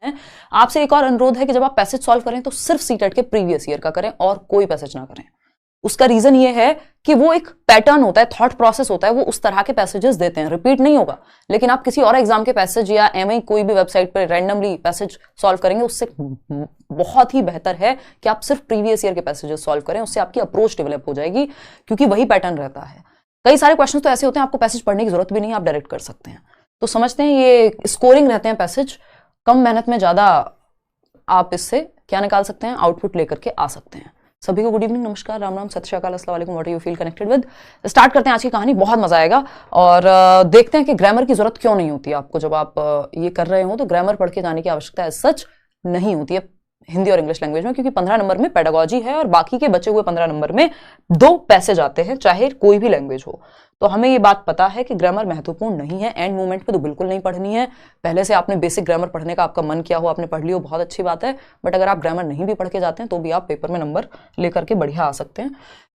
हैं। आपसे एक और अनुरोध है कि जब आप पैसेज सॉल्व करें तो सिर्फ सीटेट के प्रीवियस ईयर का करें और कोई पैसेज ना करें। उसका रीजन ये है कि वो एक पैटर्न होता है, थॉट प्रोसेस होता है, वो उस तरह के पैसेजेस देते हैं, रिपीट नहीं होगा। लेकिन आप किसी और एग्जाम के पैसेज या एमआई कोई भी वेबसाइट पर रैंडमली पैसेज सॉल्व करेंगे, उससे बहुत ही बेहतर है कि आप सिर्फ प्रीवियस ईयर के पैसेजेस सॉल्व करें। उससे आपकी अप्रोच डेवलप हो जाएगी, क्योंकि वही पैटर्न रहता है। कई सारे क्वेश्चन तो ऐसे होते हैं आपको पैसेज पढ़ने की जरूरत भी नहीं, आप डायरेक्ट कर सकते हैं। तो समझते हैं ये स्कोरिंग रहते हैं पैसेज, कम मेहनत में ज्यादा आप इससे क्या निकाल सकते हैं, आउटपुट लेकर के आ सकते हैं। सभी को गुड इवनिंग, नमस्कार, राम राम, सत श्री अकाल, अस्सलाम वालेकुम, what you feel connected with. Start करते हैं आज की कहानी, बहुत मजा आएगा। और देखते हैं कि ग्रामर की जरूरत क्यों नहीं होती आपको। जब आप ये कर रहे हो तो ग्रामर पढ़ के जाने की आवश्यकता सच नहीं होती है हिंदी और इंग्लिश लैंग्वेज में, क्योंकि 15 नंबर में पेडागोजी है और बाकी के बचे हुए 15 नंबर में 2 पैसेज आते हैं, चाहे कोई भी लैंग्वेज हो। तो हमें ये बात पता है कि ग्रामर महत्वपूर्ण नहीं है, एंड मोमेंट पे तो बिल्कुल नहीं पढ़नी है। पहले से आपने बेसिक ग्रामर पढ़ने का आपका मन किया हो, आपने पढ़ लिया हो, बहुत अच्छी बात है। बट अगर आप ग्रामर नहीं भी पढ़ के जाते हैं तो भी आप पेपर में नंबर लेकर के बढ़िया आ सकते हैं।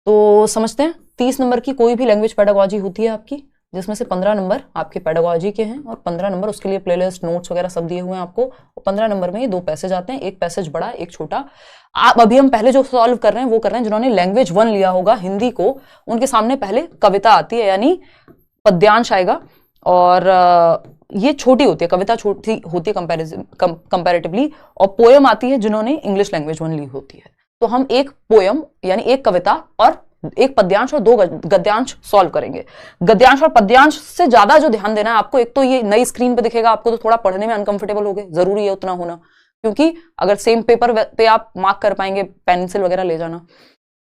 तो समझते हैं 30 नंबर की कोई भी लैंग्वेज पेडागोजी होती है आपकी, जिसमें से 15 नंबर आपके पेडागोजी के हैं और 15 नंबर उसके लिए प्लेलिस्ट, नोट्स वगैरह सब दिए हुए हैं आपको। 15 नंबर में ये 2 पैसेज आते हैं, एक पैसेज बड़ा, एक छोटा। आप अभी हम पहले जो सॉल्व कर रहे हैं वो कर रहे हैं जिन्होंने लैंग्वेज 1 लिया होगा हिंदी को, उनके सामने पहले कविता आती है, यानी पद्यांश आएगा। और ये छोटी होती है, कविता छोटी होती है कंपैरेटिवली, और पोयम आती है जिन्होंने इंग्लिश लैंग्वेज 1 ली होती है। तो हम एक पोयम यानी एक कविता और एक पद्यांश और 2 गद्यांश सॉल्व करेंगे। गद्यांश और पद्यांश से ज्यादा जो ध्यान देना है आपको, एक तो ये नई स्क्रीन पे दिखेगा आपको, तो थोड़ा पढ़ने में अनकंफर्टेबल होगे, जरूरी है उतना होना, क्योंकि अगर सेम पेपर पे आप मार्क कर पाएंगे, पेंसिल वगैरह ले जाना।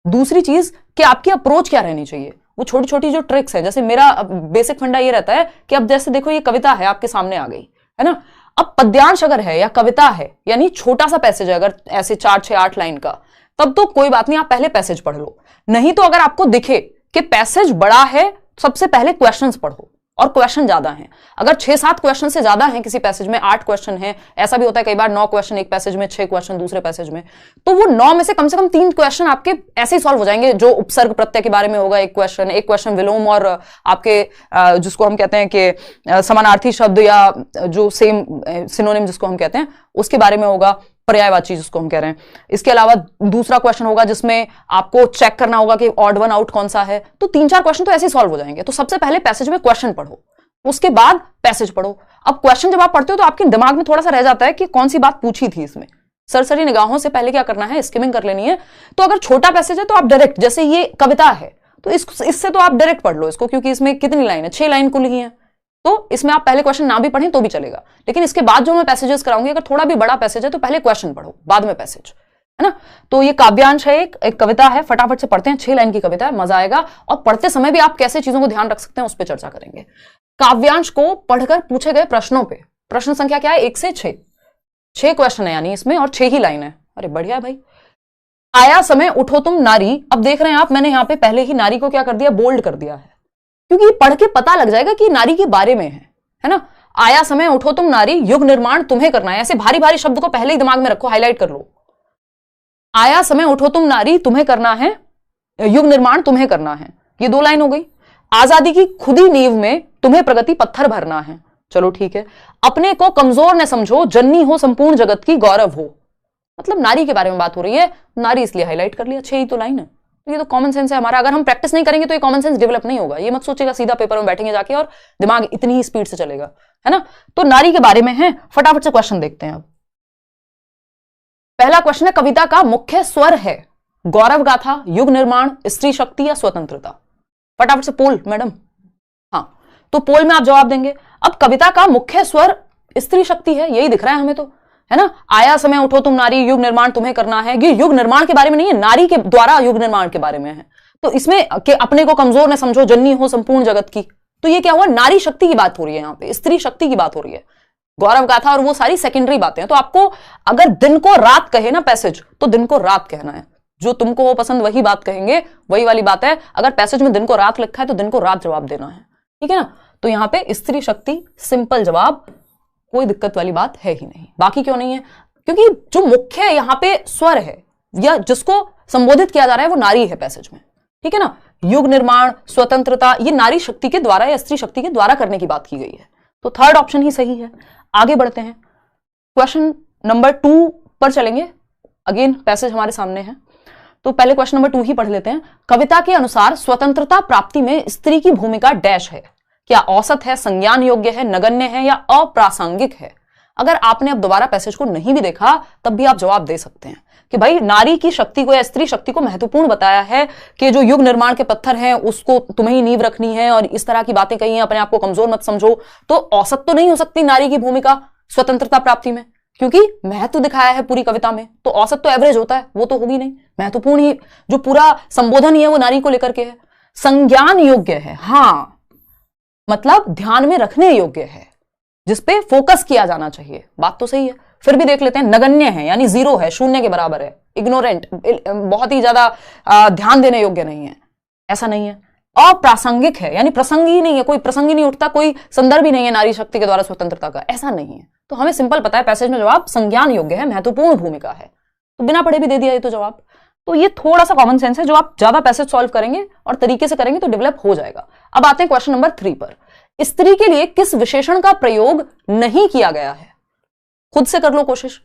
दूसरी चीज कि आपकी अप्रोच क्या रहनी चाहिए, वो छोटी छोटी जो ट्रिक्स है। जैसे मेरा बेसिक फंडा ये रहता है कि अब जैसे देखो ये कविता है आपके सामने आ गई है ना, अब पद्यांश अगर है या कविता है, यानी छोटा सा पैसेज है, अगर ऐसे 4, 6, 8 लाइन का, तब तो कोई बात नहीं, आप पहले पैसेज पढ़ लो। नहीं तो अगर आपको दिखे कि पैसेज बड़ा है, सबसे पहले क्वेश्चंस पढ़ो, और क्वेश्चन ज्यादा हैं। अगर 6-7 क्वेश्चन से ज्यादा हैं किसी पैसेज में, 8 क्वेश्चन हैं, ऐसा भी होता है कई बार 9 क्वेश्चन एक पैसेज में, 6 क्वेश्चन दूसरे पैसेज में, तो वो 9 में से कम 3 क्वेश्चन आपके ऐसे ही सॉल्व हो जाएंगे। जो उपसर्ग प्रत्यय के बारे में होगा एक क्वेश्चन विलोम, और आपके जिसको हम कहते हैं कि समानार्थी शब्द या जो सेम सिनोनिम जिसको हम कहते हैं उसके बारे में होगा, पर्यायवाची जिसको हम कह रहे हैं। इसके अलावा दूसरा क्वेश्चन होगा जिसमें आपको चेक करना होगा कि ऑड वन आउट कौन सा है। तो 3-4 क्वेश्चन तो ऐसे ही सॉल्व हो जाएंगे। तो सबसे पहले पैसेज में क्वेश्चन पढ़ो, उसके बाद पैसेज पढ़ो। अब क्वेश्चन जब आप पढ़ते हो तो आपके दिमाग में थोड़ा सा रह जाता है कि कौन सी बात पूछी थी इसमें। सरसरी निगाहों से पहले क्या करना है, स्किमिंग कर लेनी है। तो अगर छोटा पैसेज है तो आप डायरेक्ट, जैसे ये कविता है तो इससे तो आप डायरेक्ट पढ़ लो इसको, क्योंकि इसमें कितनी लाइन है, 6 लाइन कुल ही है। तो इसमें आप पहले क्वेश्चन ना भी पढ़ें तो भी चलेगा, लेकिन इसके बाद जो मैं पैसेजेस कराऊंगी, अगर थोड़ा भी बड़ा पैसेज है तो पहले क्वेश्चन पढ़ो, बाद में पैसेज, है ना। तो ये काव्यांश है, एक कविता है, फटाफट से पढ़ते हैं। 6 लाइन की कविता है, मजा आएगा। और पढ़ते समय भी आप कैसे चीजों को ध्यान रख सकते हैं उस पर चर्चा करेंगे। काव्यांश को पढ़कर पूछे गए प्रश्नों पे, प्रश्न संख्या क्या है, 1 से 6, 6 क्वेश्चन है यानी इसमें, और 6 ही लाइन है। अरे बढ़िया भाई। आया समय उठो तुम नारी, अब देख रहे हैं आप, मैंने यहां पे पहले ही नारी को क्या कर दिया, बोल्ड कर दिया है, क्योंकि पढ़ के पता लग जाएगा कि नारी के बारे में है ना। आया समय उठो तुम नारी, युग निर्माण तुम्हें करना है। ऐसे भारी भारी शब्द को पहले ही दिमाग में रखो, हाईलाइट कर लो। आया समय उठो तुम नारी, तुम्हें करना है, युग निर्माण तुम्हें करना है। ये 2 लाइन हो गई। आजादी की खुदी नींव में तुम्हें प्रगति पत्थर भरना है। चलो ठीक है। अपने को कमजोर न समझो, जननी हो संपूर्ण जगत की, गौरव हो। मतलब नारी के बारे में बात हो रही है, नारी इसलिए हाईलाइट कर लिया। 6 ही तो लाइन है। ये तो कॉमन सेंस है हमारा। अगर हम प्रैक्टिस नहीं करेंगे तो ये कॉमन सेंस डेवलप नहीं होगा। ये मत सोचेगा सीधा पेपर में बैठेंगे जाके और दिमाग इतनी ही स्पीड से चलेगा, है ना। तो नारी के बारे में है। फटाफट से क्वेश्चन देखते हैं। अब पहला क्वेश्चन है, कविता का मुख्य स्वर है गौरव गाथा, युग निर्माण, स्त्री शक्ति या स्वतंत्रता। फटाफट से पोल मैडम, हाँ, तो पोल में आप जवाब देंगे। अब कविता का मुख्य स्वर स्त्री शक्ति है, यही दिख रहा है हमें तो, है ना। आया समय उठो तुम नारी, युग निर्माण तुम्हें करना है। ये युग निर्माण के बारे में नहीं है, नारी के द्वारा युग निर्माण के बारे में है। तो इसमें कि अपने को कमजोर न समझो, जननी हो संपूर्ण जगत की, तो ये क्या हुआ, नारी शक्ति की बात हो रही है यहाँ पे, स्त्री शक्ति की बात हो रही है। गौरव गाथा और वो सारी सेकेंडरी बातें हैं। तो आपको अगर दिन को रात कहे ना पैसेज, तो दिन को रात कहना है। जो तुमको वो पसंद वही बात कहेंगे, वही वाली बात है। अगर पैसेज में दिन को रात लिखा है तो दिन को रात जवाब देना है, ठीक है ना। तो यहाँ पे स्त्री शक्ति, सिंपल जवाब, कोई दिक्कत वाली बात है ही नहीं। बाकी क्यों नहीं है, क्योंकि जो मुख्य यहाँ पे स्वर है या जिसको संबोधित किया जा रहा है वो नारी है पैसेज में, ठीक है ना। युग निर्माण, स्वतंत्रता, ये नारी शक्ति के द्वारा या स्त्री शक्ति के द्वारा करने की बात की गई है। तो थर्ड ऑप्शन ही सही है। आगे बढ़ते हैं। क्वेश्चन नंबर 2 पर चलेंगे। अगेन पैसेज हमारे सामने है, तो पहले क्वेश्चन नंबर 2 ही पढ़ लेते हैं। कविता के अनुसार स्वतंत्रता प्राप्ति में स्त्री की भूमिका डैश है। क्या औसत है, संज्ञान योग्य है, नगण्य है या अप्रासंगिक है? अगर आपने अब दोबारा पैसेज को नहीं भी देखा तब भी आप जवाब दे सकते हैं कि भाई नारी की शक्ति को या स्त्री शक्ति को महत्वपूर्ण बताया है कि जो युग निर्माण के पत्थर हैं उसको तुम्हें ही नींव रखनी है और इस तरह की बातें कही हैं, अपने आप को कमजोर मत समझो। तो औसत तो नहीं हो सकती नारी की भूमिका स्वतंत्रता प्राप्ति में, क्योंकि महत्व दिखाया है पूरी कविता में, तो औसत तो एवरेज होता है, वो तो होगी नहीं। महत्वपूर्ण ही जो पूरा संबोधन ही है वो नारी को लेकर के है। संज्ञान योग्य है, हाँ मतलब ध्यान में रखने योग्य है, जिसपे फोकस किया जाना चाहिए, बात तो सही है। फिर भी देख लेते हैं, नगण्य है यानी 0 है, शून्य के बराबर है, इग्नोरेंट बहुत ही ज्यादा ध्यान देने योग्य नहीं है, ऐसा नहीं है। अप्रासंगिक है यानी प्रसंग ही नहीं है, कोई प्रसंग ही नहीं उठता, कोई संदर्भ ही नहीं है नारी शक्ति के द्वारा स्वतंत्रता का, ऐसा नहीं है। तो हमें सिंपल पता है पैसेज में जवाब संज्ञान योग्य है, महत्वपूर्ण भूमिका है, तो बिना पढ़े भी दे दिया ये तो जवाब। तो ये थोड़ा सा कॉमन सेंस है, जो आप ज्यादा पैसेज सॉल्व करेंगे और तरीके से करेंगे तो डेवलप हो जाएगा। अब आते हैं क्वेश्चन नंबर 3 पर। स्त्री के लिए किस विशेषण का प्रयोग नहीं किया गया है? खुद से कर लो कोशिश,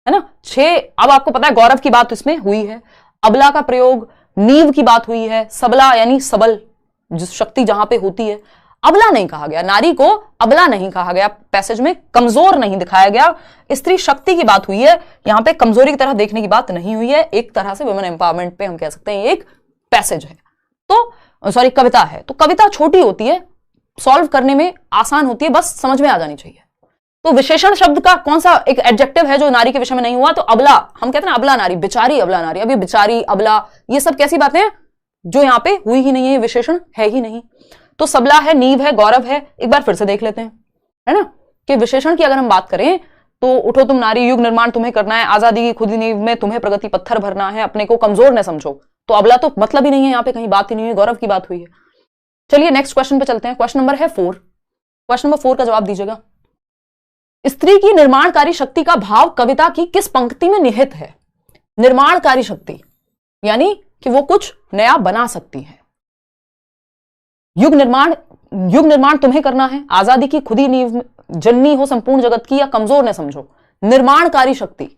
है ना। 6 अब आपको पता है गौरव की बात इसमें हुई है, अबला का प्रयोग, नींव की बात हुई है, सबला यानी सबल जिस शक्ति जहां पे होती है। अबला नहीं कहा गया, नारी को अबला नहीं कहा गया पैसेज में, कमजोर नहीं दिखाया गया। स्त्री शक्ति की बात हुई है, यहां पे कमजोरी की तरह देखने की बात नहीं हुई है। एक तरह से वुमेन एम्पावरमेंट पे हम कह सकते हैं एक पैसेज है, तो सॉरी कविता है। तो कविता छोटी होती है, सॉल्व करने में आसान होती है, बस समझ में आ जानी चाहिए। तो विशेषण शब्द का कौन सा एक एडजेक्टिव है जो नारी के विषय में नहीं हुआ? तो अबला, हम कहते हैं ना अबला नारी, बेचारी अबला नारी। अब ये बेचारी, अबला, ये सब कैसी बातें हैं जो यहां पे हुई ही नहीं है, विशेषण है ही नहीं। तो सबला है, नींव है, गौरव है। एक बार फिर से देख लेते हैं, है ना, कि विशेषण की अगर हम बात करें तो उठो तुम नारी, युग निर्माण तुम्हें करना है, आजादी की खुदी नींव में तुम्हें प्रगति पत्थर भरना है, अपने को कमजोर न समझो। तो अबला तो मतलब ही नहीं है, यहां पे कहीं बात ही नहीं है, गौरव की बात हुई है। चलिए नेक्स्ट क्वेश्चन पे चलते हैं। क्वेश्चन नंबर है 4। क्वेश्चन नंबर 4 का जवाब दीजिएगा। स्त्री की निर्माणकारी शक्ति का भाव कविता की किस पंक्ति में निहित है? निर्माणकारी शक्ति यानी कि वो कुछ नया बना सकती है। युग निर्माण तुम्हें करना है, आजादी की खुदी नींव जननी हो संपूर्ण जगत की, या कमजोर न समझो। निर्माणकारी शक्ति,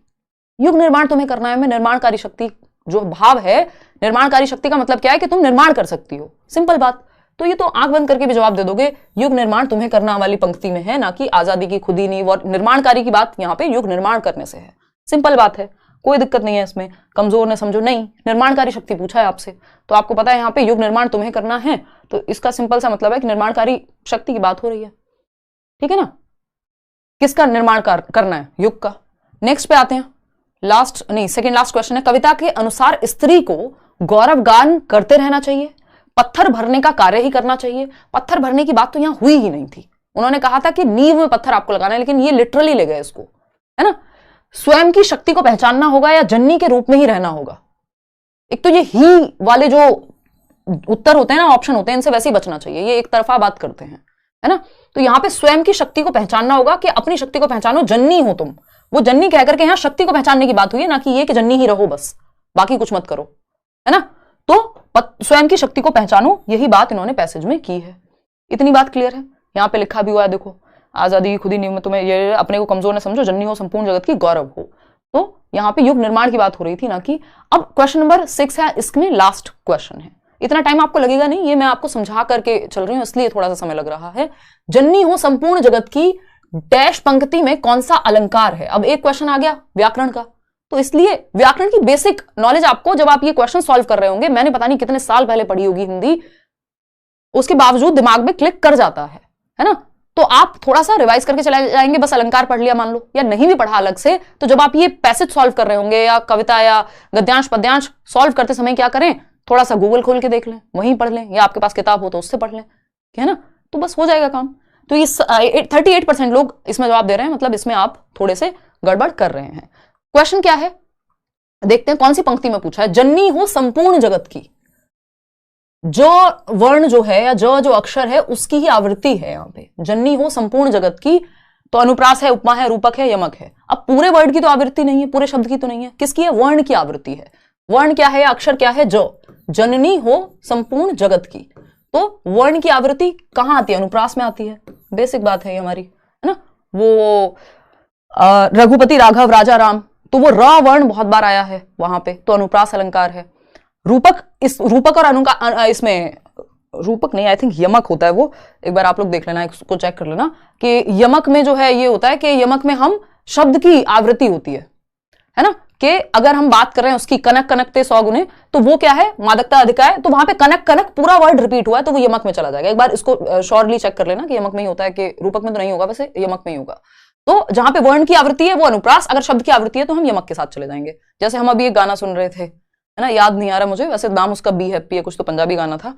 युग निर्माण तुम्हें करना है में निर्माणकारी शक्ति जो भाव है, निर्माणकारी शक्ति का मतलब क्या है कि तुम निर्माण कर सकती हो, सिंपल बात। तो ये तो आंख बंद करके भी जवाब दे दोगे, युग निर्माण तुम्हें करना वाली पंक्ति में है, ना कि आजादी की खुदी नींव। और निर्माणकारी की बात यहां पे युग निर्माण करने से है, सिंपल बात है, कोई दिक्कत नहीं है इसमें। कमजोर न समझो नहीं, निर्माणकारी शक्ति पूछा है आपसे, तो आपको पता है यहाँ पे युग निर्माण तुम्हें करना है, तो इसका सिंपल सा मतलब है कि निर्माणकारी शक्ति की बात हो रही है, ठीक है ना। किसका निर्माण करना है? युग का। नेक्स्ट पे आते हैं, सेकेंड लास्ट क्वेश्चन है। कविता के अनुसार स्त्री को गौरवगान करते रहना चाहिए, पत्थर भरने का कार्य ही करना चाहिए। पत्थर भरने की बात तो यहां हुई ही नहीं थी, उन्होंने कहा था कि नींव में पत्थर आपको लगाना है, लेकिन ये लिटरली ले गए इसको, है ना। स्वयं की शक्ति को पहचानना होगा या जननी के रूप में ही रहना होगा। एक तो ये ही वाले जो उत्तर होते हैं ना, ऑप्शन होते हैं, इनसे वैसे ही बचना चाहिए, ये एक तरफा बात करते हैं, है ना। तो यहां पे स्वयं की शक्ति को पहचानना होगा कि अपनी शक्ति को पहचानो, जननी हो तुम, वो जननी कहकर के यहां शक्ति को पहचानने की बात हुई है, ना कि ये कि जननी ही रहो बस, बाकी कुछ मत करो, है ना। तो स्वयं की शक्ति को पहचानो, यही बात इन्होंने पैसेज में की है। इतनी बात क्लियर है, यहां पे लिखा भी हुआ है, देखो, आजादी की खुदी नींव में तुम्हें, ये अपने को कमजोर न समझो, जननी हो संपूर्ण जगत की, गौरव हो। तो यहां पे युग निर्माण की बात हो रही थी, ना कि। अब क्वेश्चन नंबर 6 है, इसमें लास्ट क्वेश्चन है, इतना टाइम आपको लगेगा नहीं, ये मैं आपको समझा करके चल रही हूं इसलिए थोड़ा सा समय लग रहा है। जननी हो संपूर्ण जगत की डैश पंक्ति में कौन सा अलंकार है? अब एक क्वेश्चन आ गया व्याकरण का, तो इसलिए व्याकरण की बेसिक नॉलेज आपको, जब आप ये क्वेश्चन सॉल्व कर रहे होंगे, मैंने पता नहीं कितने साल पहले पढ़ी होगी हिंदी, उसके बावजूद दिमाग में क्लिक कर जाता है ना। तो आप थोड़ा सा रिवाइज करके चले जाएंगे, बस अलंकार पढ़ लिया मान लो, या नहीं भी पढ़ा अलग से, तो जब आप ये पैसेज सॉल्व कर रहे होंगे या कविता या गद्यांश पद्यांश सॉल्व करते समय क्या करें, थोड़ा सा गूगल खोल के देख लें, वहीं पढ़ लें, या आपके पास किताब हो तो उससे पढ़ लें, है ना, तो बस हो जाएगा काम। तो ये 38% लोग इसमें जवाब दे रहे हैं, मतलब इसमें आप थोड़े से गड़बड़ कर रहे हैं। क्वेश्चन क्या है देखते हैं, कौन सी पंक्ति में पूछा है। जननी हो संपूर्ण जगत की, जो वर्ण जो है या जो अक्षर है उसकी ही आवृत्ति है यहाँ पे, जननी हो संपूर्ण जगत की, तो अनुप्रास है, उपमा है, रूपक है, यमक है। अब पूरे वर्ड की तो आवृत्ति नहीं है, पूरे शब्द की तो नहीं है, किसकी है? वर्ण की आवृत्ति है। वर्ण क्या है, अक्षर क्या है? जो। जननी हो संपूर्ण जगत की, तो वर्ण की आवृत्ति कहां आती है? अनुप्रास में आती है, बेसिक बात है ये हमारी, है ना। वो रघुपति राघव राजा राम, तो वो र वर्ण बहुत बार आया है वहां पे, तो अनुप्रास अलंकार है। रूपक, इस रूपक और अनुकार, इसमें रूपक नहीं, आई थिंक यमक होता है वो, एक बार आप लोग देख लेना, इसको चेक कर लेना कि यमक में जो है ये होता है कि यमक में हम शब्द की आवृत्ति होती है ना, कि अगर हम बात कर रहे हैं उसकी कनक कनकते 100 गुने, तो वो क्या है, मादकता अधिका है, तो वहां पे कनक कनक पूरा वर्ड रिपीट हुआ है तो वो यमक में चला जाएगा। एक बार इसको श्योरली चेक कर लेना कि यमक में ही होता है, कि रूपक में तो नहीं होगा, वैसे यमक में ही होगा। तो जहां पे वर्ण की आवृत्ति है वो अनुप्रास, अगर शब्द की आवृत्ति है तो हम यमक के साथ चले जाएंगे। जैसे हम अभी एक गाना सुन रहे थे, है ना, याद नहीं आ रहा मुझे, वैसे नाम उसका बी हैप्पी है कुछ, तो पंजाबी गाना था,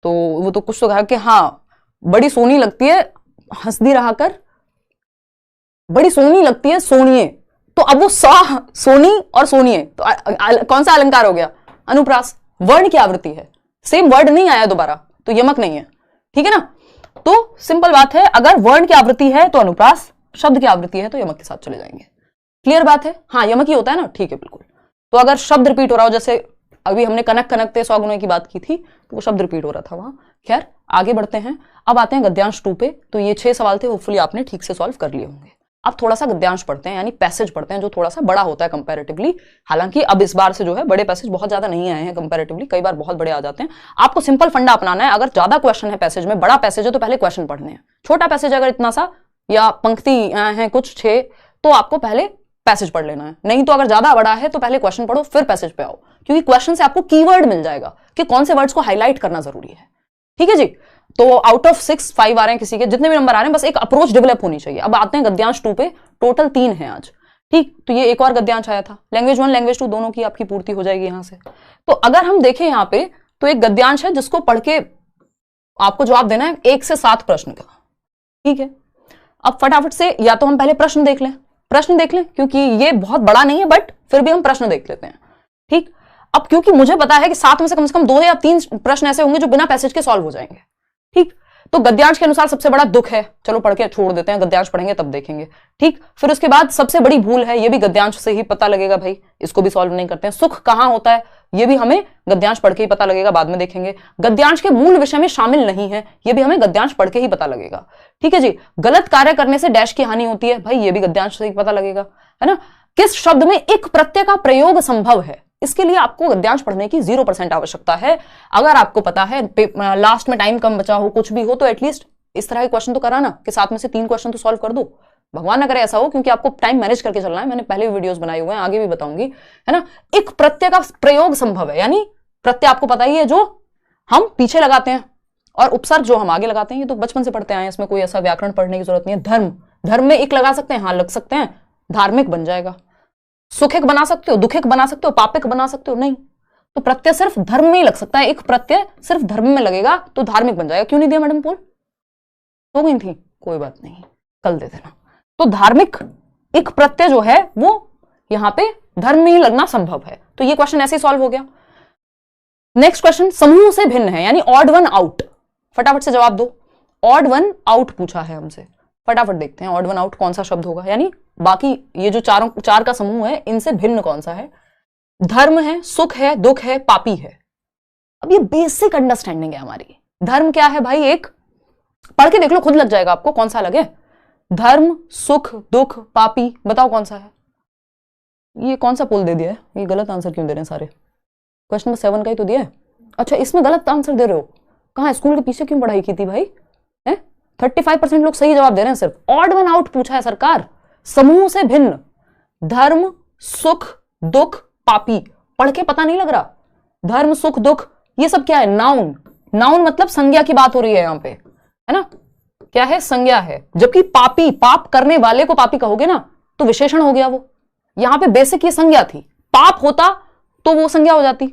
तो वो तो कुछ तो कहा कि हाँ बड़ी सोनी लगती है, हंसदी रहा कर, बड़ी सोनी लगती है सोनिए, तो अब वो सोनी और सोनिए, तो कौन सा अलंकार हो गया, अनुप्रास, वर्ण की आवृत्ति है, सेम वर्ड नहीं आया दोबारा, तो यमक नहीं है, ठीक है ना। तो सिंपल बात है, अगर वर्ण की आवृत्ति है तो अनुप्रास, शब्द की आवृत्ति है तो यमक के साथ चले जाएंगे। क्लियर बात है, हाँ यमक ही होता है ना, ठीक है बिल्कुल। तो अगर शब्द रिपीट हो रहा हो, जैसे अभी हमने कनक कनकते 100 गुने की बात की थी, तो वो शब्द रिपीट हो रहा था वहां। खैर आगे बढ़ते हैं, अब आते हैं गद्यांश 2 पे। तो ये 6 सवाल थे, होपफुली आपने ठीक से सॉल्व कर लिए होंगे। अब थोड़ा सा गद्यांश पढ़ते हैं, यानी पैसेज पढ़ते हैं, जो थोड़ा सा बड़ा होता है कंपैरेटिवली। हालांकि अब इस बार से जो है बड़े पैसेज बहुत ज्यादा नहीं आए हैं कंपैरेटिवली, कई बार बहुत बड़े आ जाते हैं। आपको सिंपल फंडा अपनाना है, अगर ज्यादा क्वेश्चन है पैसेज में, बड़ा पैसेज है तो पहले क्वेश्चन पढ़ने हैं। छोटा पैसेज अगर इतना सा या पंक्ति है कुछ 6, तो आपको पहले पैसेज पढ़ लेना है। नहीं तो अगर ज्यादा बड़ा है तो पहले क्वेश्चन पढ़ो फिर पैसेज पे आओ, क्योंकि क्वेश्चन से आपको कीवर्ड मिल जाएगा कि कौन से वर्ड्स को हाईलाइट करना जरूरी है। ठीक है जी, तो आउट ऑफ 6 5 आ रहे हैं किसी के, जितने भी नंबर आ रहे हैं, बस एक अप्रोच डेवलप होनी चाहिए। अब आते हैं गद्यांश 2 पे, टोटल 3 है आज। ठीक, तो ये एक और गद्यांश आया था, लैंग्वेज 1 लैंग्वेज 2 दोनों की आपकी पूर्ति हो जाएगी यहां से। तो अगर हम देखें यहाँ पे, तो एक गद्यांश है जिसको पढ़ के आपको जवाब देना है 1 से 7 प्रश्न का। ठीक है, अब फटाफट से या तो हम पहले प्रश्न देख लें, क्योंकि ये बहुत बड़ा नहीं है, बट फिर भी हम प्रश्न देख लेते हैं। ठीक, अब क्योंकि मुझे पता है कि 7 में से कम 2 या 3 प्रश्न ऐसे होंगे जो बिना पैसेज के सॉल्व हो जाएंगे। ठीक, तो गद्यांश के अनुसार सबसे बड़ा दुख है, चलो पढ़ के छोड़ देते हैं, गद्यांश पढ़ेंगे तब देखेंगे। ठीक, फिर उसके बाद सबसे बड़ी भूल है, ये भी गद्यांश से ही पता लगेगा भाई, इसको भी सॉल्व नहीं करते हैं। सुख कहां होता है, ये भी हमें गद्यांश पढ़ के ही पता लगेगा, बाद में देखेंगे। गद्यांश के मूल विषय में शामिल नहीं है, ये भी हमें गद्यांश पढ़ के ही पता लगेगा। ठीक है जी, गलत कार्य करने से डैश की हानि होती है, भाई ये भी गद्यांश से ही पता लगेगा, है ना। किस शब्द में एक प्रत्यय का प्रयोग संभव है, इसके लिए आपको गद्यांश पढ़ने की 0% आवश्यकता है। अगर आपको पता है लास्ट में टाइम कम बचा हो, कुछ भी हो, तो एटलीस्ट इस तरह के क्वेश्चन तो कराना कि 7 में से 3 क्वेश्चन तो सॉल्व कर दो। भगवान ना करे ऐसा हो, क्योंकि आपको टाइम मैनेज करके चलना है, मैंने पहले भी वीडियोस बनाए हुए हैं, आगे भी बताऊंगी, है ना। एक प्रत्यय का प्रयोग संभव है, यानी प्रत्यय आपको पता ही है जो हम पीछे लगाते हैं, और उपसर्ग जो हम आगे लगाते हैं, ये तो बचपन से पढ़ते आए हैं, इसमें कोई ऐसा व्याकरण पढ़ने की जरूरत नहीं है। धर्म में एक लगा सकते हैं, हाँ लग सकते हैं, धार्मिक बन जाएगा। सुखिक बना सकते हो, दुखिक बना सकते हो, पापिक बना सकते हो, नहीं। तो प्रत्यय सिर्फ धर्म में ही लग सकता है, एक प्रत्यय सिर्फ धर्म में लगेगा तो धार्मिक बन जाएगा। क्यों नहीं दिया मैडम पोल, हो गई थी, कोई बात नहीं, कल दे देना। तो धार्मिक एक प्रत्यय जो है वो यहां पे धर्म में ही लगना संभव है, तो ये क्वेश्चन ऐसे ही सॉल्व हो गया। नेक्स्ट क्वेश्चन समूह से भिन्न है, यानी ऑड वन आउट, फटाफट से जवाब दो। ऑड वन आउट पूछा है हमसे, फटाफट देखते हैं ऑड वन आउट कौन सा शब्द होगा, यानी बाकी ये जो चार का समूह है इनसे भिन्न कौन सा है। धर्म है, सुख है, दुख है, पापी है। अब ये बेसिक अंडरस्टैंडिंग है हमारी। धर्म क्या है भाई, एक पढ़ के देख लो, खुद लग जाएगा आपको कौन सा लगे। धर्म, सुख, दुख, पापी, बताओ कौन सा है। ये कौन सा पोल दे दिया है, ये गलत आंसर क्यों दे रहे हैं सारे। क्वेश्चन नंबर 7 का ही तो दिया है। अच्छा, इसमें गलत आंसर दे रहे हो, कहां स्कूल के पीछे क्यों पढ़ाई की थी भाई। 35% लोग सही जवाब दे रहे हैं, सिर्फ ऑड वन आउट पूछा है सरकार। समूह से भिन्न, धर्म, सुख, दुख, पापी, पढ़ के पता नहीं लग रहा। धर्म, सुख, दुख, ये सब क्या है, नाउन। नाउन मतलब संज्ञा की बात हो रही है यहां पे, है ना, क्या है, संज्ञा है। जबकि पापी, पाप करने वाले को पापी कहोगे ना, तो विशेषण हो गया वो। यहां पे बेसिक ये संज्ञा थी, पाप होता तो वो संज्ञा हो जाती,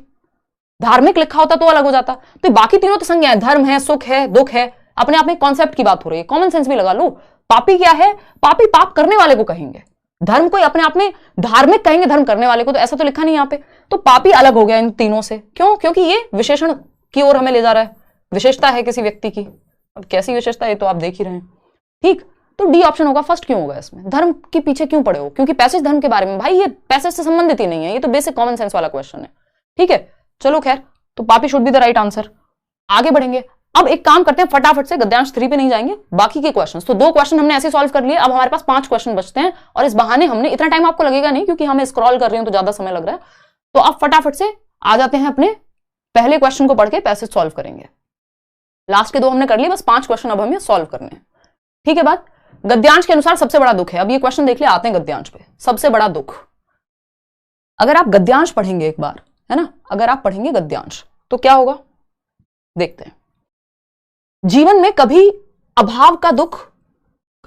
धार्मिक लिखा होता तो अलग हो जाता। तो बाकी तीनों तो संज्ञा है, धर्म है, सुख है, दुख है, अपने आप में कॉन्सेप्ट की बात हो रही है, कॉमन सेंस भी लगा लो। पापी क्या है, पापी पाप करने वाले को कहेंगे, धर्म को अपने आप में धार्मिक कहेंगे धर्म करने वाले को, तो ऐसा तो लिखा नहीं यहाँ पे। तो पापी अलग हो गया इन तीनों से, क्यों, क्योंकि ये विशेषण की ओर हमें ले जा रहा है, विशेषता है किसी व्यक्ति की। अब कैसी विशेषता है तो आप देख ही रहे हैं। ठीक, तो डी ऑप्शन होगा फर्स्ट। क्यों होगा इसमें, धर्म के पीछे क्यों पड़े हो, क्योंकि पैसेज धर्म के बारे में, भाई ये पैसेज से संबंधित ही नहीं है, ये तो बेसिक कॉमन सेंस वाला क्वेश्चन है। ठीक है, चलो खैर, तो पापी should be the right answer. आगे बढ़ेंगे, अब एक काम करते हैं, फटाफट से गद्यांश 3 पे नहीं जाएंगे, बाकी के क्वेश्चंस। तो 2 क्वेश्चन हमने ऐसे सॉल्व कर लिए, अब हमारे पास 5 क्वेश्चन बचते हैं, और इस बहाने हमने, इतना टाइम आपको लगेगा नहीं क्योंकि हमें स्क्रॉल कर रही हूं तो ज्यादा समय लग रहा है, तो अब फटाफट से आ जाते हैं अपने पहले क्वेश्चन को पढ़ के पैसेज सॉल्व करेंगे। लास्ट के 2 हमने कर लिए, बस 5 क्वेश्चन अब हमें सॉल्व करने हैं, ठीक है बात। गद्यांश के अनुसार सबसे बड़ा दुख है, अब ये क्वेश्चन देख ले, आते हैं गद्यांश पे। सबसे बड़ा दुख, अगर आप गद्यांश पढ़ेंगे एक बार, है ना, अगर आप पढ़ेंगे गद्यांश तो क्या होगा, देखते हैं। जीवन में कभी अभाव का दुख,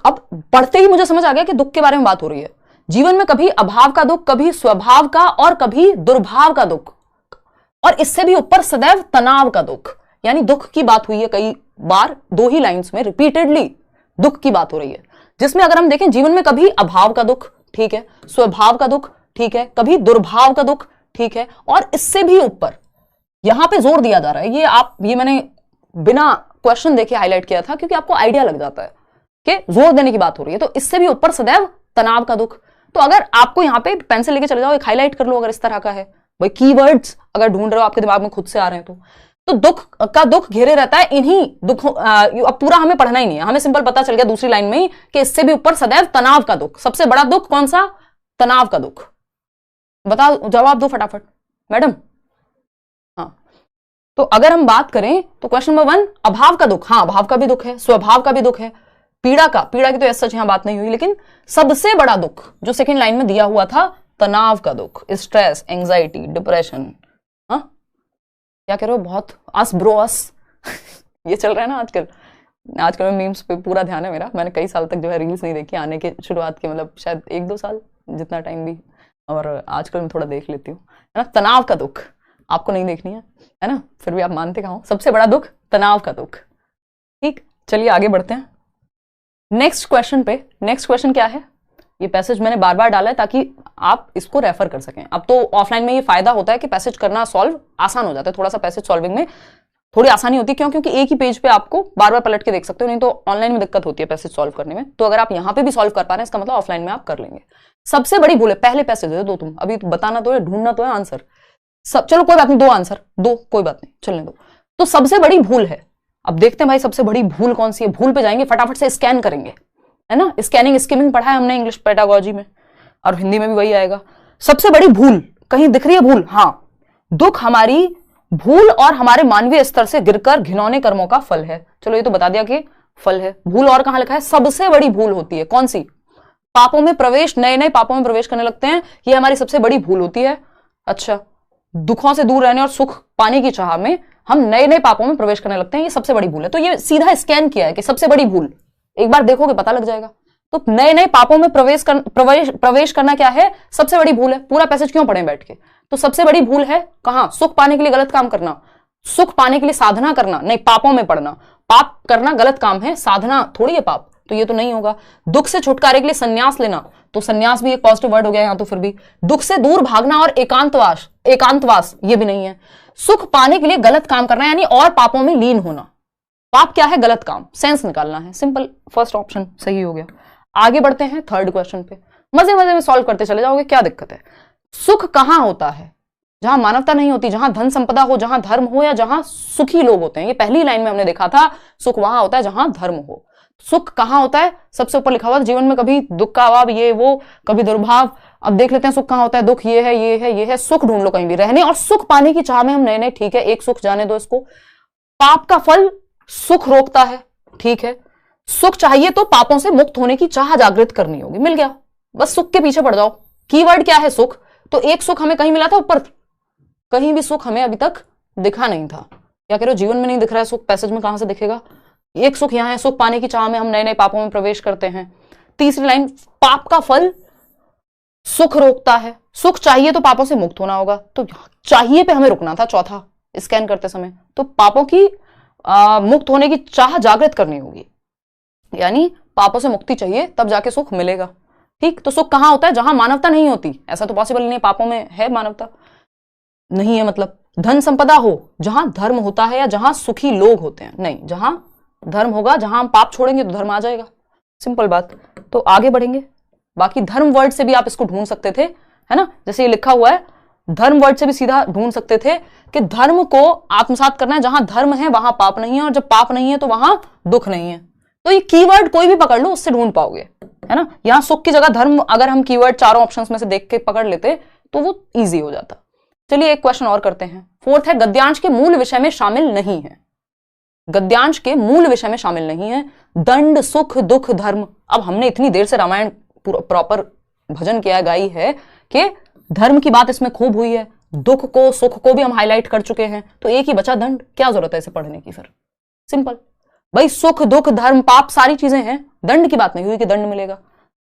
अब पढ़ते ही मुझे समझ आ गया कि दुख के बारे में बात हो रही है। जीवन में कभी अभाव का दुख, कभी स्वभाव का, और कभी दुर्भाव का दुख, और इससे भी ऊपर सदैव तनाव का दुख। यानी दुख की बात हुई है कई बार, 2 ही लाइंस में रिपीटेडली दुख की बात हो रही है, जिसमें अगर हम देखें, जीवन में कभी अभाव का दुख, ठीक है, स्वभाव का दुख, ठीक है, कभी दुर्भाव का दुख, ठीक है, और इससे भी ऊपर यहां पे जोर दिया जा रहा है। ये मैंने बिना क्वेश्चन देखे हाईलाइट किया था क्योंकि आपको आइडिया लग जाता है कि जोर देने की बात हो रही है। तो इससे भी ऊपर सदैव तनाव का दुख। तो अगर आपको यहां पे पेंसिल लेके चले जाओ, एक हाईलाइट कर लो अगर इस तरह का है, भाई कीवर्ड्स अगर ढूंढ रहे हो आपके दिमाग में खुद से आ रहे हैं तो दुख का दुख घेरे रहता है इन्हीं दुखों। अब पूरा हमें पढ़ना ही नहीं है, हमें सिंपल पता चल गया दूसरी लाइन में ही कि इससे भी ऊपर सदैव तनाव का दुख। सबसे बड़ा दुख कौन सा, तनाव का दुख। बताओ, जवाब दो फटाफट मैडम। हाँ, तो अगर हम बात करें तो क्वेश्चन नंबर 1 अभाव का दुख, हाँ अभाव का भी दुख है, स्वभाव का भी दुख है, पीड़ा की तो सच यहां बात नहीं हुई, लेकिन सबसे बड़ा दुख जो सेकंड लाइन में दिया हुआ था, तनाव का दुख, स्ट्रेस, एंजाइटी, डिप्रेशन। हाँ क्या कह रहे हो, बहुत अस ब्रो अस ये चल रहा है ना आजकल में मीम्स पे पूरा ध्यान है मेरा। मैंने कई साल तक जो है रील्स नहीं देखी, आने के शुरुआत के मतलब शायद 1-2 साल जितना टाइम भी, और आजकल मैं थोड़ा देख लेती हूँ, है ना। तनाव का दुख आपको नहीं देखनी है ना, फिर भी आप मानते कहाँ हो, सबसे बड़ा दुख तनाव का दुख। ठीक, चलिए आगे बढ़ते हैं नेक्स्ट क्वेश्चन पे। नेक्स्ट क्वेश्चन क्या है, ये पैसेज मैंने बार बार डाला है ताकि आप इसको रेफर कर सकें। अब तो ऑफलाइन में ये फायदा होता है कि पैसेज करना सॉल्व आसान हो जाता है, थोड़ा सा पैसेज सॉल्विंग में थोड़ी आसानी होती है। क्यों? क्योंकि एक ही पेज पे आपको बार बार पलट के देख सकते हो, नहीं तो ऑनलाइन में दिक्कत होती है पैसेज सॉल्व करने में। तो अगर आप यहाँ पे भी सॉल्व कर पा रहे हैं, इसका मतलब ऑफलाइन में आप कर लेंगे। सबसे बड़ी भूल है, पहले पैसेज दे दो तुम, अभी तो बताना तो है, ढूंढना तो है आंसर। चलो कोई बात नहीं, 2 आंसर दो, कोई बात नहीं, चलने दो। तो सबसे बड़ी भूल है, अब देखते हैं भाई सबसे बड़ी भूल कौन सी है। भूल पे जाएंगे, फटाफट से स्कैन करेंगे, है ना। स्कैनिंग स्किमिंग पढ़ा है हमने इंग्लिश पेडागोजी में, और हिंदी में भी वही आएगा। सबसे बड़ी भूल कहीं दिख रही है भूल? हाँ, दुख हमारी भूल और हमारे मानवीय स्तर से गिरकर घिनौने कर्मों का फल है। चलो ये तो बता दिया कि फल है। भूल और कहां लिखा है? सबसे बड़ी भूल होती है कौन सी? पापों में प्रवेश, नए नए पापों में प्रवेश करने लगते हैं, ये हमारी सबसे बड़ी भूल होती है। अच्छा, दुखों से दूर रहने और सुख पाने की चाह में हम नए नए पापों में प्रवेश करने लगते हैं, ये सबसे बड़ी भूल है। तो ये सीधा स्कैन किया है कि सबसे बड़ी भूल, एक बार देखोगे पता लग जाएगा। तो नए नए पापों में प्रवेश करना क्या है? सबसे बड़ी भूल है। पूरा पैसेज क्यों पढ़ें बैठ के? तो सबसे बड़ी भूल है कहां? सुख पाने के लिए गलत काम करना, सुख पाने के लिए साधना करना, नहीं पापों में पड़ना। पाप करना गलत काम है, साधना थोड़ी है पाप, तो ये तो नहीं होगा। दुख से छुटकारे के लिए संन्यास लेना, तो संन्यास भी एक पॉजिटिव वर्ड हो गया यहां, तो फिर भी दुख से दूर भागना और एकांतवास ये भी नहीं है। सुख पाने के लिए गलत काम करना यानी और पापों में लीन होना। पाप क्या है? गलत काम, सेंस निकालना है। सिंपल, फर्स्ट ऑप्शन सही हो गया। आगे बढ़ते हैं थर्ड क्वेश्चन पे, मजे मजे में सॉल्व करते चले जाओगे, क्या दिक्कत है। सुख कहां होता है? जहां मानवता नहीं होती, जहां धन संपदा हो, जहां धर्म हो, या जहां सुखी लोग होते हैं। ये पहली लाइन में हमने देखा था, सुख वहां होता है जहां धर्म हो। सुख कहां होता है? सबसे ऊपर लिखा हुआ, जीवन में कभी दुख का अभाव, ये वो, कभी दुर्भाव। अब देख लेते हैं सुख कहां होता है। दुख ये है, ये है, ये है। सुख ढूंढ लो कहीं भी, रहने और सुख पाने की चाह में हम नए नए, ठीक है, एक सुख जाने दो इसको। पाप का फल सुख रोकता है, ठीक है। सुख चाहिए तो पापों से मुक्त होने की चाह जागृत करनी होगी, मिल गया, बस सुख के पीछे पड़ जाओ। कीवर्ड क्या है? सुख। तो एक सुख हमें कहीं मिला था ऊपर, कहीं भी सुख हमें अभी तक दिखा नहीं था। क्या कह रहे हो, जीवन में नहीं दिख रहा है सुख, पैसेज में कहां से दिखेगा? एक सुख यहां है, सुख पाने की चाह में हम नए नए पापों में प्रवेश करते हैं। तीसरी लाइन, पाप का फल सुख रोकता है। सुख चाहिए तो पापों से मुक्त होना होगा, तो चाहिए पे हमें रुकना था चौथा स्कैन करते समय। तो पापों की मुक्त होने की चाह जागृत करनी होगी, यानी पापों से मुक्ति चाहिए तब जाके सुख मिलेगा। ठीक, तो सुख कहां होता है? जहां मानवता नहीं होती। ऐसा तो पॉसिबल नहीं है, पापों में है मानवता नहीं है, मतलब धन संपदा हो, जहां धर्म होता है, या जहां सुखी लोग होते हैं। नहीं, जहां धर्म होगा, जहां हम पाप छोड़ेंगे तो धर्म आ जाएगा, सिंपल बात। तो आगे बढ़ेंगे, बाकी धर्म वर्ड से भी आप इसको ढूंढ सकते थे, है ना। जैसे ये लिखा हुआ है, धर्म वर्ड से भी सीधा ढूंढ सकते थे कि धर्म को आत्मसात करना है, जहां धर्म है वहां पाप नहीं है, और जब पाप नहीं है तो वहां दुख नहीं है। तो ये कीवर्ड कोई भी पकड़ लो, उससे ढूंढ पाओगे, है ना। यहां सुख की जगह धर्म अगर हम कीवर्ड चारों ऑप्शंस में से देख के पकड़ लेते तो वो इजी हो जाता। चलिए एक क्वेश्चन और करते हैं। फोर्थ है, गद्यांश के मूल विषय में शामिल नहीं है। गद्यांश के मूल विषय में शामिल नहीं है दंड, सुख, दुख, धर्म। अब हमने इतनी देर से रामायण प्रॉपर भजन किया, गाई है कि धर्म की बात इसमें खूब हुई है, दुख को, सुख को भी हम हाईलाइट कर चुके हैं, तो एक ही बचा दंड। क्या जरूरत है इसे पढ़ने की? फिर सिंपल भाई, सुख, दुख, धर्म, पाप सारी चीजें हैं, दंड की बात नहीं हुई कि दंड मिलेगा,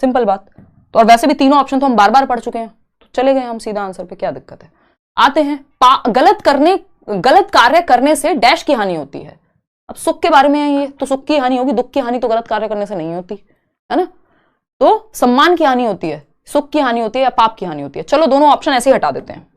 सिंपल बात। तो और वैसे भी तीनों ऑप्शन तो हम बार बार पढ़ चुके हैं, तो चले गए हम सीधा आंसर पे, क्या दिक्कत है। आते हैं, गलत कार्य करने से डैश की हानि होती है। अब सुख के बारे में है ये, तो सुख की हानि होगी, दुख की हानि तो गलत कार्य करने से नहीं होती, है ना। तो सम्मान की हानि होती है, सुख की हानि होती है, या पाप की हानि होती है। चलो दोनों ऑप्शन ऐसे ही हटा देते हैं।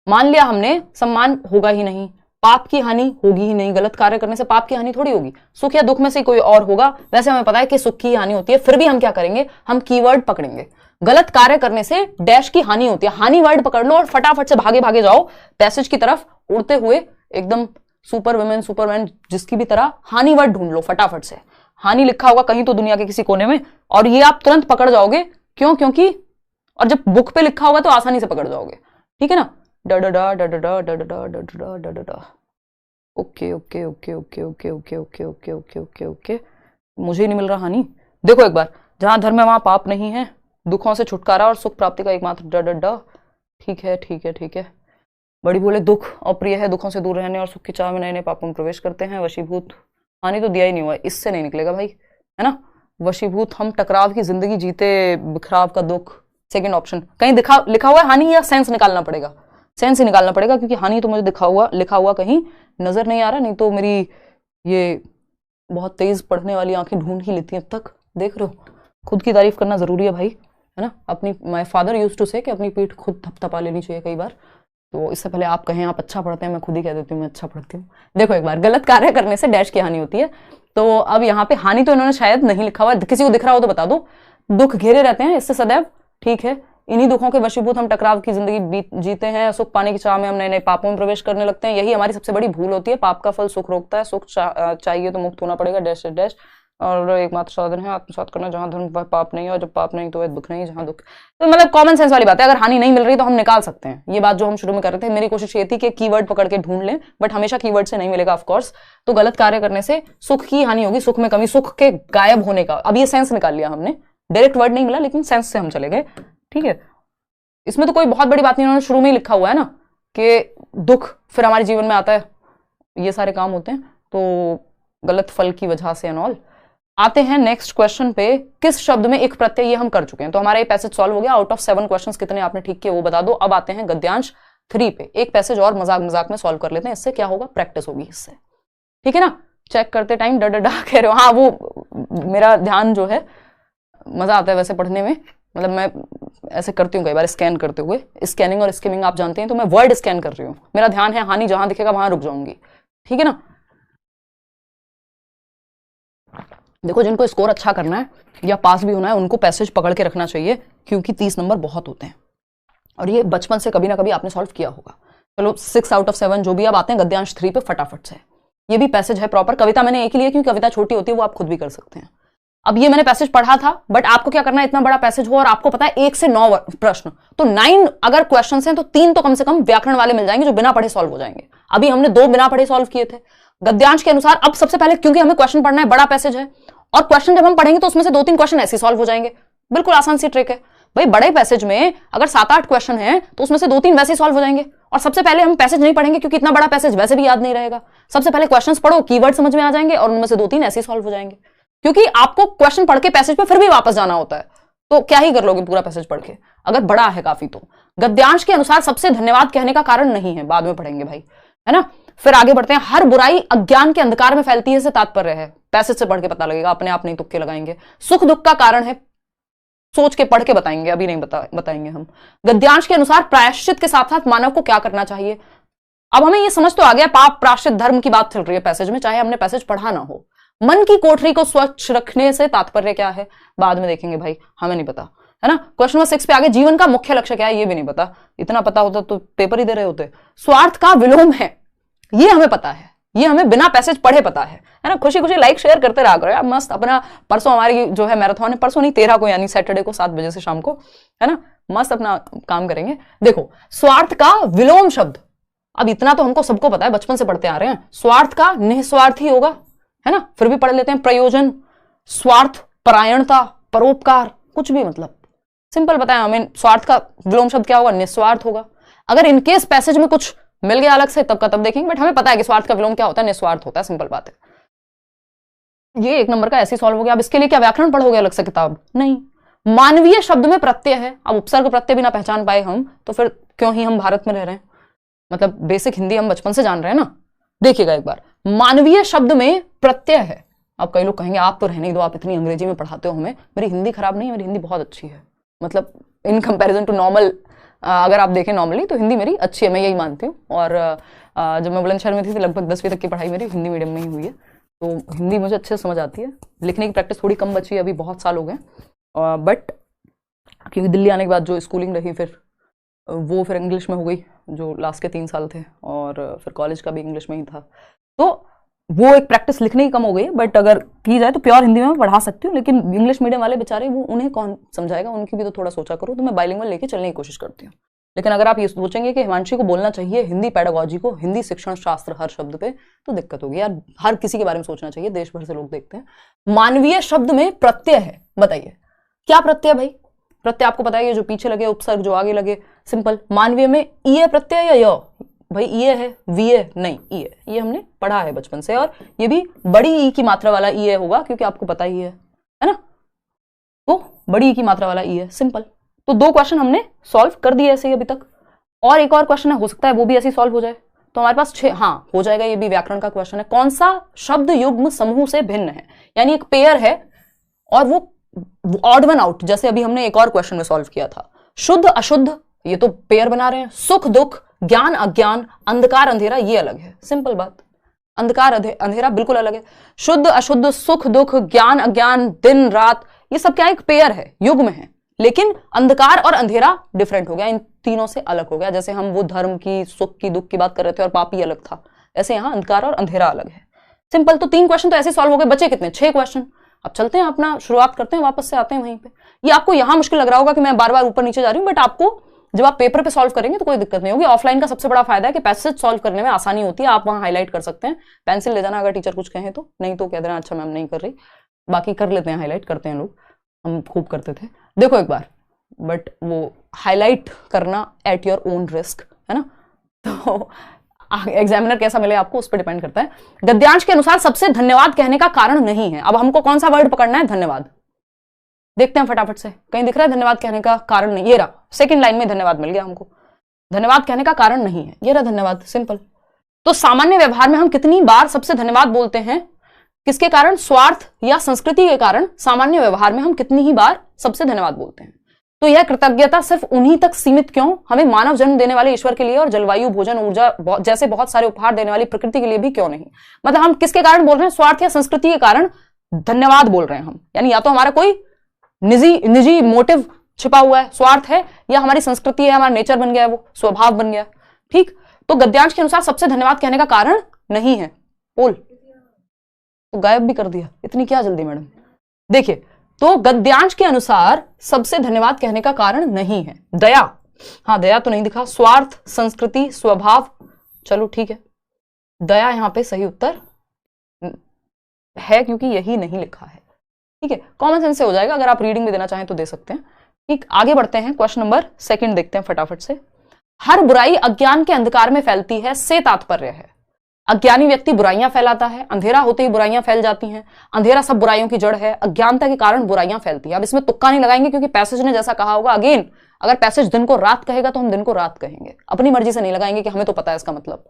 मान लिया हमने सम्मान होगा ही नहीं, पाप की हानि होगी ही नहीं, गलत कार्य करने से पाप की हानि थोड़ी होगी, सुख या दुख में से कोई और होगा। वैसे हमें पता है कि सुख की हानि होती है, फिर भी हम क्या करेंगे, हम कीवर्ड पकड़ेंगे। गलत कार्य करने से डैश की हानि होती है, हानि वर्ड पकड़ लो और फटाफट से भागे भागे जाओ पैसेज की तरफ, उड़ते हुए एकदम सुपर वुमेन, सुपरमैन जिसकी भी तरह हानि वर्ड ढूंढ लो फटाफट से। हानि लिखा होगा कहीं तो दुनिया के किसी कोने में, और ये आप तुरंत पकड़ जाओगे। क्यों? क्योंकि और जब बुक पे लिखा होगा तो आसानी से पकड़ जाओगे, ठीक है ना। डा डा डा डा डा डा डा डा डा डा डा डा डा। Okay okay okay okay okay okay okay okay okay okay okay, मुझे नहीं मिल रहा हानि। देखो एक बार, जहां धर्म है वहां पाप नहीं है, दुखों से छुटकारा और सुख प्राप्ति का एकमात्र डा डा डा। ठीक है ठीक है ठीक है। बड़ी बोले दुख अप्रिय है, दुखों से दूर रहने और सुख की चाह में नए नए पापों में प्रवेश करते हैं। वशीभूत, हानि तो दिया ही नहीं हुआ, इससे नहीं निकलेगा भाई, है ना। वशीभूत, हम टकराव की जिंदगी जीते, बिखराव का दुख, सेकंड ऑप्शन। कहीं लिखा हुआ है हानि, या सेंस निकालना पड़ेगा? सेंस ही निकालना पड़ेगा, क्योंकि हानि तो मुझे लिखा हुआ कहीं नजर नहीं आ रहा, नहीं तो मेरी ये बहुत तेज पढ़ने वाली आंखें ढूंढ ही लेती हैं अब तक। देख रहे हो, खुद की तारीफ करना जरूरी है भाई, है ना। अपनी, माय फादर यूज्ड टू से कि अपनी पीठ खुद थपथपा लेनी चाहिए कई बार। तो इससे पहले आप कहें आप अच्छा पढ़ते हैं, मैं खुद ही कह देती हूँ मैं अच्छा पढ़ती हूँ। देखो एक बार, गलत कार्य करने से डैश की हानि होती है, तो अब यहाँ पे हानि तो इन्होंने शायद नहीं लिखा हुआ, किसी को दिख रहा हो तो बता दो। दुख घेरे रहते हैं इससे सदैव, ठीक है। इन्हीं दुखों के वशीभूत हम टकराव की जिंदगी जीते हैं, सुख पाने की चाह में हम नए नए पापों में प्रवेश करने लगते हैं। यही हमारी सबसे बड़ी भूल होती है। पाप का फल सुख रोकता है, सुख चाहिए तो मुक्त होना पड़ेगा, डैश डैश, और एकमात्र साधन है आत्मसात करना, जहां धर्म वह पाप नहीं है, और जब पाप नहीं तो वह दुख नहीं, जहां दुख। तो मतलब कॉमन सेंस वाली बात है, अगर हानि नहीं मिल रही तो हम निकाल सकते हैं। ये बात जो हम शुरू में कर रहे थे, मेरी कोशिश ये थी कि कीवर्ड पकड़ के ढूंढ लें, बट हमेशा कीवर्ड से नहीं मिलेगा ऑफकोर्स। तो गलत कार्य करने से सुख की हानि होगी, सुख में कमी, सुख के गायब होने का। अब ये सेंस निकाल लिया हमने, डायरेक्ट वर्ड नहीं मिला लेकिन सेंस से हम चले गए, ठीक है। इसमें तो कोई बहुत बड़ी बात नहीं, उन्होंने शुरू में ही लिखा हुआ है ना कि दुख फिर हमारे जीवन में आता है, ये सारे काम होते हैं, तो गलत फल की वजह से एंड ऑल। आते हैं नेक्स्ट क्वेश्चन पे, किस शब्द में एक प्रत्यय, ये हम कर चुके हैं। तो हमारा ये पैसेज सॉल्व हो गया। आउट ऑफ 7 क्वेश्चंस कितने आपने ठीक किए वो बता दो। अब आते हैं गद्यांश 3 पे, एक पैसेज और मजाक मजाक में सॉल्व कर लेते हैं, इससे क्या होगा, प्रैक्टिस होगी इससे, ठीक है ना। चेक करते टाइम डा डा डा कह रहे हो, हाँ वो मेरा ध्यान जो है, मजा आता है वैसे पढ़ने में, मतलब मैं ऐसे करती हूँ कई बार स्कैन करते हुए, स्कैनिंग और स्किमिंग आप जानते हैं, तो मैं वर्ड स्कैन कर रही हूँ, मेरा ध्यान है हानि जहां दिखेगा वहां रुक जाऊंगी, ठीक है ना। देखो जिनको स्कोर अच्छा करना है या पास भी होना है, उनको पैसेज पकड़ के रखना चाहिए, क्योंकि 30 नंबर बहुत होते हैं, और ये बचपन से कभी ना कभी आपने सॉल्व किया होगा। चलो 6 आउट ऑफ 7 जो भी। अब आते हैं गद्यांश 3 पे फटाफट से। ये भी पैसेज है प्रॉपर, कविता मैंने एक ही लिया क्योंकि कविता छोटी होती है, वो आप खुद भी कर सकते हैं। अब ये मैंने पैसेज पढ़ा था, बट आपको क्या करना है, इतना बड़ा पैसेज हो और आपको पता है 1 से 9 प्रश्न, तो 9 अगर क्वेश्चन हैं तो 3 तो कम से कम व्याकरण वाले मिल जाएंगे जो बिना पढ़े सॉल्व हो जाएंगे। अभी हमने 2 बिना पढ़े सॉल्व किए थे गद्यांश के अनुसार। अब सबसे पहले क्योंकि हमें क्वेश्चन पढ़ना है, बड़ा पैसेज है, और क्वेश्चन जब हम पढ़ेंगे तो उसमें से 2-3 क्वेश्चन ऐसे सॉल्व हो जाएंगे। बिल्कुल आसान सी ट्रिक है भाई, बड़े पैसेज में अगर 7-8 क्वेश्चन हैं तो उसमें से 2-3 वैसे सॉल्व हो जाएंगे। और सबसे पहले हम पैसेज नहीं पढ़ेंगे क्योंकि इतना बड़ा पैसेज वैसे भी याद नहीं रहेगा। सबसे पहले क्वेश्चंस पढ़ो, कीवर्ड समझ में आ जाएंगे, और उनमें से 2-3 ऐसे सॉल्व हो जाएंगे, क्योंकि आपको क्वेश्चन पढ़ के पैसेज पे फिर भी वापस जाना होता है, तो क्या ही कर लोगे पूरा पैसेज पढ़ के, अगर बड़ा है काफी तो। गद्यांश के अनुसार सबसे धन्यवाद कहने का कारण नहीं है, बाद में पढ़ेंगे भाई, है ना। फिर आगे बढ़ते हैं, हर बुराई अज्ञान के अंधकार में फैलती है से तात्पर्य है, पैसेज से पढ़ के पता लगेगा, अपने आप नहीं तुक्के लगाएंगे। सुख दुख का कारण है, सोच के पढ़ के बताएंगे, अभी नहीं बताएंगे हम। गद्यांश के अनुसार प्रायश्चित के साथ साथ मानव को क्या करना चाहिए। अब हमें ये समझ तो आ गया, पाप प्रायश्चित धर्म की बात चल रही है पैसेज में, चाहे हमने पैसेज पढ़ा ना हो। मन की कोठरी को स्वच्छ रखने से तात्पर्य क्या है, बाद में देखेंगे भाई, हमें नहीं पता, है ना। क्वेश्चन नंबर 6 पे आगे, जीवन का मुख्य लक्ष्य क्या है, ये भी नहीं पता। इतना पता होता तो पेपर ही दे रहे होते। स्वार्थ का विलोम है, ये हमें पता है, ये हमें बिना पैसेज पढ़े पता है ना। खुशी खुशी लाइक शेयर करते रहा करो यार, मस्त अपना। परसों हमारी जो है मैराथन है, परसों नहीं 13 को, यानी सैटरडे को 7 बजे से शाम को, है ना, मस्त अपना काम करेंगे। देखो, स्वार्थ का विलोम शब्द, अब इतना तो हमको सबको पता है, बचपन से पढ़ते आ रहे हैं। स्वार्थ का निस्वार्थी होगा, है ना, फिर भी पढ़ लेते हैं। प्रयोजन, स्वार्थ, परायणता, परोपकार, कुछ भी, मतलब सिंपल बताएं हमें, स्वार्थ का विलोम शब्द क्या होगा, निस्वार्थ होगा। अगर इनकेस पैसेज में कुछ मिल गया अलग से, तब का तब देखेंगे, बट हमें पता है कि स्वार्थ का विलोम क्या होता है, निस्वार्थ होता है, सिंपल बात है। ये 1 नंबर का ऐसे सॉल्व हो गया। अब इसके लिए क्या व्याकरण पढ़ोगे अलग से किताब, नहीं। मानवीय शब्द में प्रत्यय है, अब उपसर्ग प्रत्यय भी ना पहचान पाए हम तो फिर क्यों ही हम भारत में रह रहे हैं, मतलब बेसिक हिंदी हम बचपन से जान रहे हैं ना। देखिएगा एक बार, मानवीय शब्द में प्रत्यय है। अब कई लोग कहेंगे आप तो रहने ही दो, आप इतनी अंग्रेजी में पढ़ाते हो हमें। मेरी हिंदी खराब नहीं है, मेरी हिंदी बहुत अच्छी है, मतलब इन कंपैरिजन टू नॉर्मल, अगर आप देखें नॉर्मली तो हिंदी मेरी अच्छी है, मैं यही मानती हूँ। और जब मैं बुलंदशहर में थी तो लगभग 10वीं तक की पढ़ाई मेरी हिंदी मीडियम में ही हुई है, तो हिंदी मुझे अच्छे से समझ आती है। लिखने की प्रैक्टिस थोड़ी कम बची है, अभी बहुत साल हो गए, बट क्योंकि दिल्ली आने के बाद जो स्कूलिंग रही फिर वो फिर इंग्लिश में हो गई, जो लास्ट के 3 साल थे, और फिर कॉलेज का भी इंग्लिश में ही था, तो वो एक प्रैक्टिस लिखने की कम हो गई है। बट अगर की जाए तो प्योर हिंदी में पढ़ा सकती हूँ, लेकिन इंग्लिश मीडियम वाले बेचारे, वो उन्हें कौन समझाएगा, उनकी भी तो थोड़ा सोचा करो। तो मैं बाइलिंगुअल लेके चलने की कोशिश करती हूँ। लेकिन अगर आप ये सोचेंगे कि हिमांशी को बोलना चाहिए हिंदी पेडागोजी को, हिंदी शिक्षण शास्त्र हर शब्द पे, तो दिक्कत होगी यार। हर किसी के बारे में सोचना चाहिए, देश भर से लोग देखते हैं। मानवीय शब्द में प्रत्यय है, बताइए क्या प्रत्यय भाई। प्रत्यय आपको पता है, जो पीछे लगे, उपसर्ग जो आगे लगे, सिंपल। मानवीय में ईय प्रत्यय या य, भाई ईय है, वीय नहीं, ईय, ये हमने पढ़ा है बचपन से, और ये भी बड़ी ई की मात्रा वाला ईय होगा, क्योंकि आपको पता ही है ना, तो बड़ी ई की मात्रा वाला ई है, सिंपल। तो 2 क्वेश्चन हमने सॉल्व कर दिए ऐसे ही अभी तक, और एक और क्वेश्चन है, हो सकता है वो भी ऐसे ही सॉल्व हो जाए, तो हमारे पास 6, हाँ हो जाएगा। ये भी व्याकरण का क्वेश्चन है। कौन सा शब्द युग्म समूह से भिन्न है, यानी एक पेयर है और वो ऑड वन आउट, जैसे अभी हमने एक और क्वेश्चन में सॉल्व किया था। शुद्ध अशुद्ध, ये तो पेयर बना रहे हैं। सुख दुख, ज्ञान अज्ञान, अंधकार अंधेरा, ये अलग है, सिंपल बात। अंधकार अंधेरा बिल्कुल अलग है। शुद्ध अशुद्ध, सुख दुख, ज्ञान अज्ञान, दिन रात, ये सब क्या एक पेयर है, युग्म है। लेकिन अंधकार और अंधेरा डिफरेंट हो गया, इन तीनों से अलग हो गया। जैसे हम वो धर्म की, सुख की, दुख की बात कर रहे थे और पापी अलग था, ऐसे यहां अंधकार और अंधेरा अलग है, सिंपल। तो 3 क्वेश्चन तो ऐसे सॉल्व हो गए, बचे कितने, 6 क्वेश्चन। अब चलते हैं अपना, शुरुआत करते हैं, वापस से आते हैं वहीं पे। ये आपको यहां मुश्किल लग रहा होगा कि मैं बार बार ऊपर नीचे जा रही हूं, बट आपको जब आप पेपर पे सॉल्व करेंगे तो कोई दिक्कत नहीं होगी। ऑफलाइन का सबसे बड़ा फायदा है कि पैसेज सॉल्व करने में आसानी होती है, आप वहां हाईलाइट कर सकते हैं। पेंसिल ले जाना अगर टीचर कुछ कहें तो, नहीं तो कह देना अच्छा मैम नहीं कर रही, बाकी कर लेते हैं, हाईलाइट करते हैं लोग, हम खूब करते थे। देखो एक बार, बट वो हाईलाइट करना एट योर ओन रिस्क, है ना, तो एग्जामिनर कैसा मिले आपको उस पर डिपेंड करता है। गद्यांश के अनुसार सबसे धन्यवाद कहने का कारण नहीं है। अब हमको कौन सा वर्ड पकड़ना है, धन्यवाद। देखते हैं फटाफट से, कहीं दिख रहा है धन्यवाद कहने का कारण नहीं, ये रहा, सेकंड लाइन में धन्यवाद मिल गया हमको। धन्यवाद कहने का कारण नहीं है, ये रहा धन्यवाद, सिंपल। तो सामान्य व्यवहार में हम कितनी बार सबसे धन्यवाद बोलते हैं, किसके कारण, स्वार्थ या संस्कृति के कारण सामान्य व्यवहार में हम कितनी ही बार सबसे धन्यवाद बोलते हैं। तो यह कृतज्ञता सिर्फ उन्हीं तक सीमित क्यों, हमें मानव जन्म देने वाले ईश्वर के लिए और जलवायु, भोजन, ऊर्जा जैसे बहुत सारे उपहार देने वाली प्रकृति के लिए भी क्यों नहीं। मतलब हम किसके कारण बोल रहे हैं, स्वार्थ या संस्कृति के कारण धन्यवाद बोल रहे हैं हम, यानी या तो हमारा कोई निजी मोटिव छिपा हुआ है, स्वार्थ है, या हमारी संस्कृति है, हमारा नेचर बन गया है, वो स्वभाव बन गया। ठीक, तो गद्यांश के अनुसार सबसे धन्यवाद कहने का कारण नहीं है। बोल, तो गायब भी कर दिया, इतनी क्या जल्दी मैडम। देखिए, तो गद्यांश के अनुसार सबसे धन्यवाद कहने का कारण नहीं है। दया, हाँ दया तो नहीं दिखा। स्वार्थ, संस्कृति, स्वभाव, चलो ठीक है, दया यहां पे सही उत्तर है, क्योंकि यही नहीं लिखा है। ठीक है, कॉमन सेंस से हो जाएगा, अगर आप रीडिंग भी देना चाहें तो दे सकते हैं। ठीक, आगे बढ़ते हैं, क्वेश्चन नंबर 2 देखते हैं फटाफट से। हर बुराई अज्ञान के अंधकार में फैलती है से तात्पर्य है, अज्ञानी व्यक्ति बुराइयां फैलाता है, अंधेरा होते ही बुराइयां फैल जाती हैं, अंधेरा सब बुराइयों की जड़ है, अज्ञानता के कारण बुराइयां फैलती हैं। अब इसमें तुक्का नहीं लगाएंगे, क्योंकि पैसेज ने जैसा कहा होगा, अगेन अगर पैसेज दिन को रात कहेगा तो हम दिन को रात कहेंगे, अपनी मर्जी से नहीं लगाएंगे कि हमें तो पता है इसका मतलब।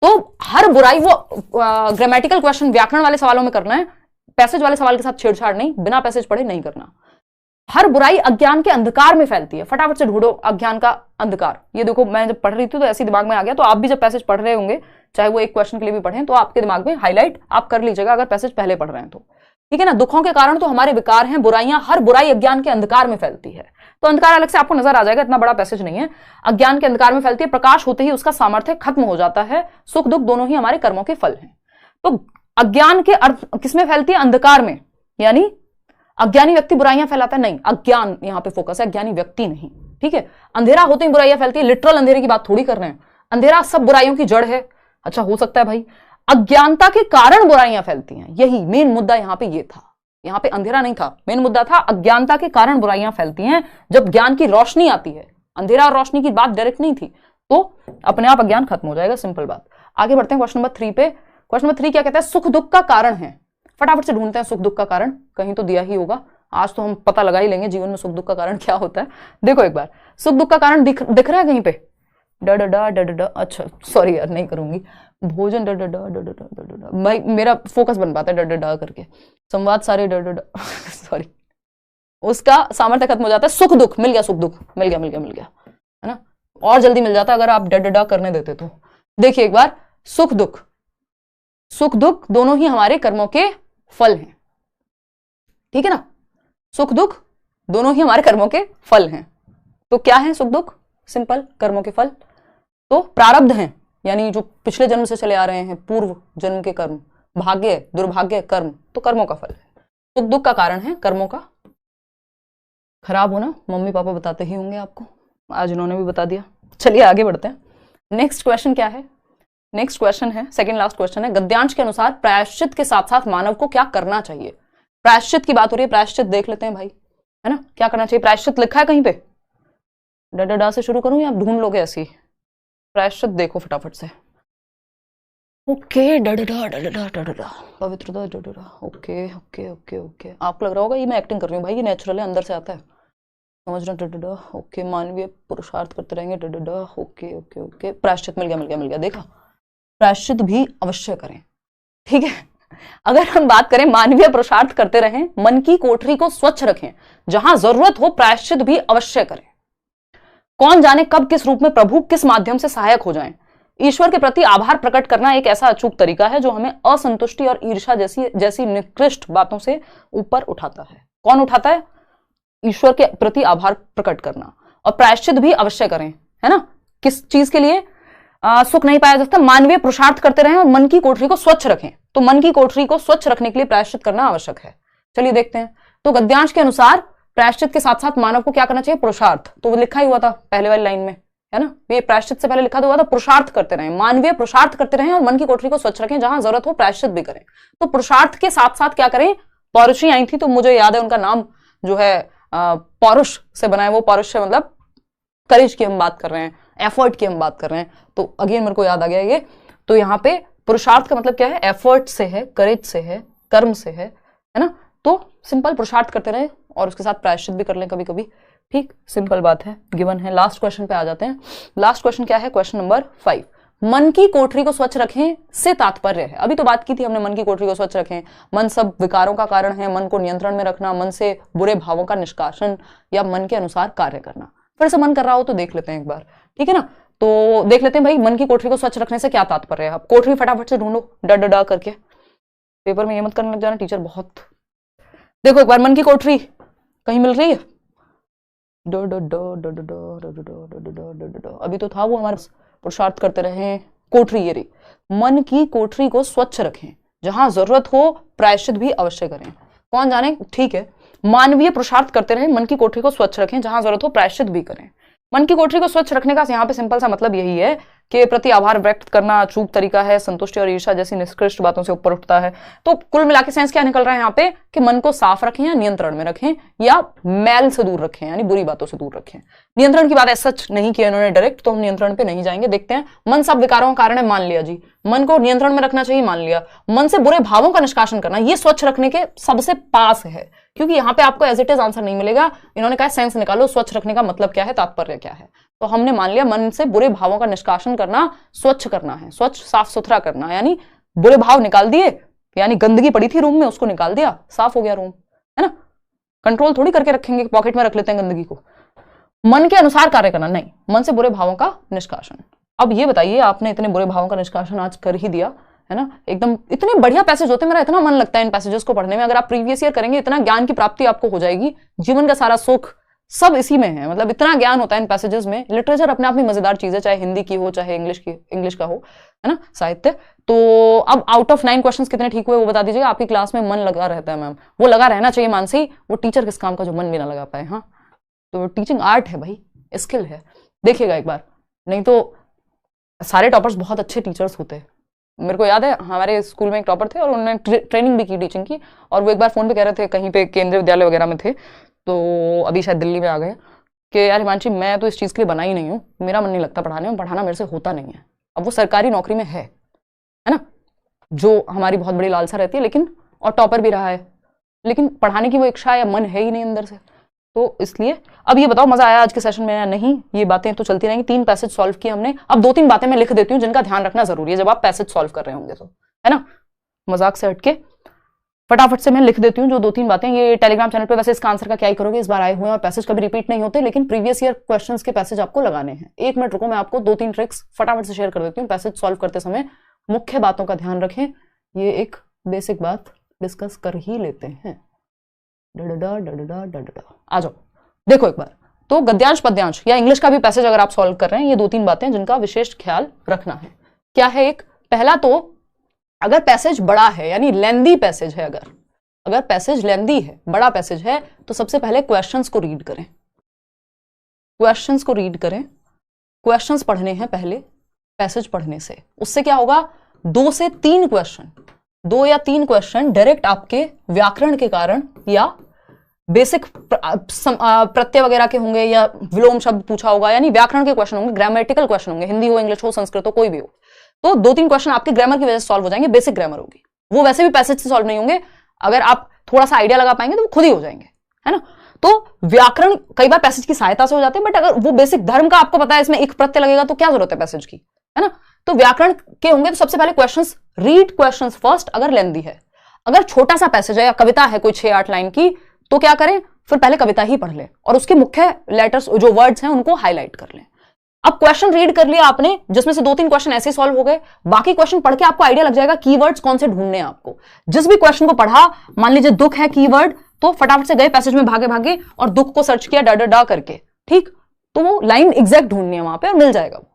तो हर बुराई, वो ग्रामेटिकल क्वेश्चन व्याकरण वाले सवालों में करना है, पैसेज वाले सवाल के साथ छेड़छाड़ नहीं, बिना पैसेज पढ़े नहीं करना। हर बुराई अज्ञान के अंधकार में फैलती है, फटाफट से ढूंढो अज्ञान का अंधकार। ये देखो, मैं जब पढ़ रही थी तो ऐसी दिमाग में आ गया, तो आप भी जब पैसेज पढ़ रहे होंगे, चाहे वो एक क्वेश्चन के लिए भी पढ़ें, तो आपके दिमाग में हाईलाइट आप कर लीजिएगा, अगर पैसेज पहले पढ़ रहे हैं तो। ठीक है ना। दुखों के कारण तो हमारे विकार हैं, बुराइयां, हर बुराई अज्ञान के अंधकार में फैलती है। तो अंधकार अलग से आपको नजर आ जाएगा, इतना बड़ा पैसेज नहीं है। अज्ञान के अंधकार में फैलती है, प्रकाश होते ही उसका सामर्थ्य खत्म हो जाता है। सुख दुख दोनों ही हमारे कर्मों के फल हैं। तो अज्ञान के अर्थ किसमें फैलती है? अंधकार में। यानी अज्ञानी व्यक्ति बुराइयां फैलाता है? नहीं, अज्ञान यहां पे फोकस है, अज्ञानी व्यक्ति नहीं। ठीक है, अंधेरा होते ही बुराइयां फैलती है, लिटरल अंधेरे की बात थोड़ी कर रहे हैं। अंधेरा सब बुराइयों की जड़ है। अच्छा, हो सकता है भाई अज्ञानता के कारण बुराइयां फैलती हैं, यही मेन मुद्दा यहां पे ये था। यहां पे अंधेरा नहीं था, मेन मुद्दा था अज्ञानता के कारण बुराइयां फैलती हैं। जब ज्ञान की रोशनी आती है, अंधेरा और रोशनी की बात डायरेक्ट नहीं थी, तो अपने आप अज्ञान खत्म हो जाएगा, सिंपल बात। आगे बढ़ते हैं क्वेश्चन नंबर 3 पे। क्वेश्चन नंबर 3 क्या कहता है? सुख दुख का कारण है। फटाफट से ढूंढते हैं सुख दुख का कारण, कहीं तो दिया ही होगा। आज तो हम पता लगा ही लेंगे जीवन में सुख दुख का कारण क्या होता है। देखो एक बार, सुख दुख का कारण दिख रहा है कहीं पे? डा डा डा डा डा। अच्छा सॉरी यार, नहीं करूंगी। भोजन डा डा डा डा डा डा। भाई मेरा फोकस बन पाता है डा डा डा करके, संवाद सारे डा डा डा। सॉरी, उसका सामर्थ्य खत्म हो जाता है। सुख दुख मिल गया, सुख दुख मिल गया, मिल गया, मिल गया, है ना। और जल्दी मिल जाता अगर आप डा डा डा करने देते तो। देखिए एक बार, सुख दुख दोनों ही हमारे कर्मों के फल हैं। ठीक है ना, सुख दुख दोनों ही हमारे कर्मों के फल हैं। तो क्या है सुख दुख? सिंपल, कर्मों के फल। तो प्रारब्ध हैं, यानी जो पिछले जन्म से चले आ रहे हैं, पूर्व जन्म के कर्म, भाग्य दुर्भाग्य कर्म, तो कर्मों का फल है। सुख दुख का कारण है कर्मों का खराब होना। मम्मी पापा बताते ही होंगे आपको, आज इन्होंने भी बता दिया। चलिए आगे बढ़ते हैं। नेक्स्ट क्वेश्चन क्या है? नेक्स्ट क्वेश्चन है, सेकंड लास्ट क्वेश्चन है, गद्यांश के अनुसार प्रायश्चित के साथ साथ मानव को क्या करना चाहिए? प्रायश्चित की बात हो रही है, प्रायश्चित देख लेते हैं भाई, है ना। क्या करना चाहिए? प्रायश्चित लिखा है कहीं पे? डा डा डा से शुरू करूं या आप ढूंढ लोगे ऐसी? प्रायश्चित देखो फटाफट से। ओके, डा डा डा डा डा डा डा, पवित्रता डा डा डा। ओके ओके ओके ओके, आपको लग रहा होगा ये मैं एक्टिंग कर रही हूँ, भाई ये नेचुरल है, अंदर से आता है, समझ रहे? डा डा डा। ओके, मानवीय पुरुषार्थ करते रहेंगे, डा डा डा। ओके ओके ओके, प्रायश्चित मिल गया, मिल गया, मिल गया। देखा, प्रायश्चित भी अवश्य करें। ठीक है, अगर हम बात करें मानवीय पुरुषार्थ करते रहें, मन की कोठरी को स्वच्छ रखें, जहां जरूरत हो प्रायश्चित भी अवश्य करें। कौन जाने कब किस रूप में प्रभु किस माध्यम से सहायक हो जाएं। ईश्वर के प्रति आभार प्रकट करना एक ऐसा अचूक तरीका है जो हमें असंतुष्टि और ईर्ष्या जैसी निकृष्ट बातों से ऊपर उठाता है। कौन उठाता है? ईश्वर के प्रति आभार प्रकट करना। और प्रायश्चित भी अवश्य करें, है ना। किस चीज के लिए? सुख नहीं पाया जा सकता, मानवीय पुरुषार्थ करते रहें और मन की कोठरी को स्वच्छ रखें। तो मन की कोठरी को स्वच्छ रखने के लिए प्रायश्चित करना आवश्यक है। चलिए देखते हैं। तो गद्यांश के अनुसार प्रायश्चित के साथ साथ मानव को क्या करना चाहिए? पुरुषार्थ। तो वो लिखा ही हुआ था पहले वाली लाइन में, है ना। ये प्रायश्चित से पहले लिखा हुआ था पुरुषार्थ करते रहें, मानवीय पुरुषार्थ करते रहें और मन की कोठरी को स्वच्छ रखें, जहां जरूरत हो प्रायश्चित भी करें। तो पुरुषार्थ के साथ साथ क्या करें? पौरुषी आई थी, तो मुझे याद है उनका नाम जो है पौरुष से बना है। वो पौरुष से मतलब करेज की हम बात कर रहे हैं, एफर्ट की हम बात कर रहे हैं। तो अगेन मेरे को याद आ गया ये। तो यहाँ पे पुरुषार्थ का मतलब क्या है? एफर्ट से है, करेज से है, कर्म से है ना। तो सिंपल पुरुषार्थ करते रहे और उसके साथ प्रायश्चित भी कर लें कभी कभी। ठीक, सिंपल बात है, गिवन है। लास्ट क्वेश्चन पे आ जाते हैं। लास्ट क्वेश्चन क्या है? Question number 5। मन की कोठरी को स्वच्छ रखें से तात्पर्य है, अभी तो बात की थी हमने, मन की कोठरी को स्वच्छ रखें, मन सब विकारों का कारण है, मन को नियंत्रण में रखना, मन से बुरे भावों का निष्कासन या मन के अनुसार कार्य करना। फिर से मन कर रहा हो तो देख लेते हैं एक बार, ठीक है ना। तो देख लेते हैं भाई, मन की कोठरी को स्वच्छ रखने से क्या तात्पर्य है। आप कोठरी फटाफट से ढूंढो, डा डा डा करके। पेपर में ये मत करने लग जाना, टीचर बहुत। देखो एक बार, मन की कोठरी कहीं मिल रही है? डो डो डो डो डो डो डो डो डो डो डो डो। अभी तो था वो हमारे पुरुषार्थ करते रहे, कोठरी ये रही। मन की कोठरी को स्वच्छ रखें, जहां जरूरत हो प्रायश्चित भी अवश्य करें। कौन जाने, ठीक है, मानवीय पुरुषार्थ करते रहे, मन की कोठरी को स्वच्छ रखें, जहां जरूरत हो प्रायश्चित भी करें। मन की कोठरी को स्वच्छ रखने का यहाँ पे सिंपल सा मतलब यही है कि प्रति आभार व्यक्त करना अचूक तरीका है, संतुष्टि और ईर्ष्या जैसी निष्कृष्ट बातों से ऊपर उठता है। तो कुल मिला के सेंस क्या निकल रहा है यहाँ पे कि मन को साफ रखें या नियंत्रण में रखें या मैल से दूर रखें, यानी बुरी बातों से दूर रखें। नियंत्रण की बात ऐसा सच नहीं किया इन्होंने डायरेक्ट, तो हम नियंत्रण पे नहीं जाएंगे। देखते हैं, मन सब विकारों का कारण है, मान लिया जी, मन को नियंत्रण में रखना चाहिए, मान लिया। मन से बुरे भावों का निष्कासन करना, ये स्वच्छ रखने के सबसे पास है, क्योंकि यहाँ पे आपको एज इट इज आंसर नहीं मिलेगा। इन्होंने कहा सेंस निकालो, स्वच्छ रखने का मतलब क्या है, तात्पर्य क्या है। तो हमने मान लिया मन से बुरे भावों का निष्कासन करना, स्वच्छ करना है, स्वच्छ साफ सुथरा करना, यानी बुरे भाव निकाल दिए, यानी गंदगी पड़ी थी रूम में उसको निकाल दिया, साफ हो गया रूम, है ना। कंट्रोल थोड़ी करके रखेंगे, पॉकेट में रख लेते हैं गंदगी को। मन के अनुसार कार्य करना, नहीं, मन से बुरे भावों का निष्कासन। अब ये बताइए, आपने इतने बुरे भावों का निष्कासन आज कर ही दिया, है ना, एकदम इतने बढ़िया पैसेज होते हैं, मेरा इतना मन लगता है इन पैसेजेस को पढ़ने में। अगर आप प्रीवियस ईयर करेंगे इतना ज्ञान की प्राप्ति आपको हो जाएगी, जीवन का सारा सुख सब इसी में है, मतलब इतना ज्ञान होता है इन पैसेजेस में। लिटरेचर अपने आप में मजेदार चीज है, चाहे हिंदी की हो चाहे इंग्लिश का हो, है ना, साहित्य। तो अब आउट ऑफ 9 क्वेश्चंस कितने ठीक हुए वो बता दीजिएगा। आपकी क्लास में मन लगा रहता है मैम, वो लगा रहना चाहिए मानसी, वो टीचर किस काम का जो मन भी ना लगा पाए। हाँ, तो टीचिंग आर्ट है भाई, स्किल है, देखिएगा एक बार। नहीं तो सारे टॉपर्स बहुत अच्छे टीचर्स होते हैं। मेरे को याद है हमारे स्कूल में एक टॉपर थे और उन्होंने ट्रेनिंग भी की टीचिंग की, और वो एक बार फोन पे कह रहे थे, कहीं पे केंद्रीय विद्यालय वगैरह में थे, तो अभी शायद दिल्ली में आ गए, कि यार हिमांशी मैं तो इस चीज़ के लिए बना ही नहीं हूँ, मेरा मन नहीं लगता पढ़ाने में, पढ़ाना मेरे से होता नहीं है। अब वो सरकारी नौकरी में है ना, जो हमारी बहुत बड़ी लालसा रहती है, लेकिन और टॉपर भी रहा है, लेकिन पढ़ाने की वो इच्छा या मन है ही नहीं अंदर से। तो इसलिए अब ये बताओ मजा आया आज के सेशन में या नहीं? ये बातें तो चलती रहेंगी। 3 पैसेज सॉल्व किए हमने, अब 2-3 बातें मैं लिख देती हूँ जिनका ध्यान रखना जरूरी है जब आप पैसेज सॉल्व कर रहे होंगे, तो है ना, मजाक से हटके फटाफट से मैं लिख देती हूँ जो 2-3 बातें। ये टेलीग्राम चैनल पे वैसे इसका आंसर का क्या ही करोगे, इस बार आए हुए हैं और पैसेज कभी रिपीट नहीं होते, लेकिन प्रीवियस ईयर क्वेश्चंस के पैसेज आपको लगाने हैं। 1 मिनट रुको, मैं आपको 2-3 ट्रिक्स फटाफट से शेयर कर देती हूँ। पैसेज सॉल्व करते समय मुख्य बातों का ध्यान रखें, ये एक बेसिक बात डिस्कस कर ही लेते हैं। आ जाओ, देखो एक बार। तो गद्यांश पद्यांश या इंग्लिश का भी पैसेज अगर आप सॉल्व कर रहे हैं, ये 2-3 बातें जिनका विशेष ख्याल रखना है। क्या है? एक पहला तो अगर पैसेज बड़ा है यानी लेंदी पैसेज है, अगर पैसेज लेंदी है, बड़ा पैसेज है, तो सबसे पहले क्वेश्चंस को रीड करें। क्वेश्चंस को रीड करें, क्वेश्चंस पढ़ने हैं पहले पैसेज पढ़ने से। उससे क्या होगा, 2 से 3 क्वेश्चन, 2 या 3 क्वेश्चन डायरेक्ट आपके व्याकरण के कारण या बेसिक प्रत्यय वगैरह के होंगे, या विलोम शब्द पूछा होगा, यानी व्याकरण के क्वेश्चन होंगे, ग्रामेटिकल क्वेश्चन होंगे, हिंदी हो, इंग्लिश हो, संस्कृत हो, कोई भी हो। तो 2-3 क्वेश्चन आपके ग्रामर की वजह से सॉल्व हो जाएंगे, बेसिक ग्रामर होगी, वो वैसे भी पैसेज से सॉल्व नहीं होंगे, अगर आप थोड़ा सा आइडिया लगा पाएंगे तो वो खुद ही हो जाएंगे, है ना। तो व्याकरण कई बार पैसेज की सहायता से हो जाते हैं, बट अगर वो बेसिक धर्म का आपको पता है इसमें एक प्रत्यय लगेगा तो क्या जरूरत है पैसेज की, है ना। तो व्याकरण के होंगे, तो सबसे पहले क्वेश्चंस, रीड क्वेश्चंस फर्स्ट अगर लेंदी है। अगर छोटा सा पैसेज है या कविता है कोई 6-8 लाइन की, तो क्या करें, फिर पहले कविता ही पढ़ ले और उसके मुख्य लेटर्स जो वर्ड्स हैं उनको हाईलाइट कर लें। अब क्वेश्चन रीड कर लिया आपने, जिसमें से 2-3 क्वेश्चन ऐसे सॉल्व हो गए, बाकी क्वेश्चन पढ़ के आपको आइडिया लग जाएगा कीवर्ड्स कौन से ढूंढने हैं आपको। जिस भी क्वेश्चन को पढ़ा, मान लीजिए दुख है कीवर्ड, तो फटाफट से गए पैसेज में भागे भागे और दुख को सर्च किया डा करके, ठीक, तो वो लाइन एग्जैक्ट ढूंढनी है वहां पे और मिल जाएगा वो।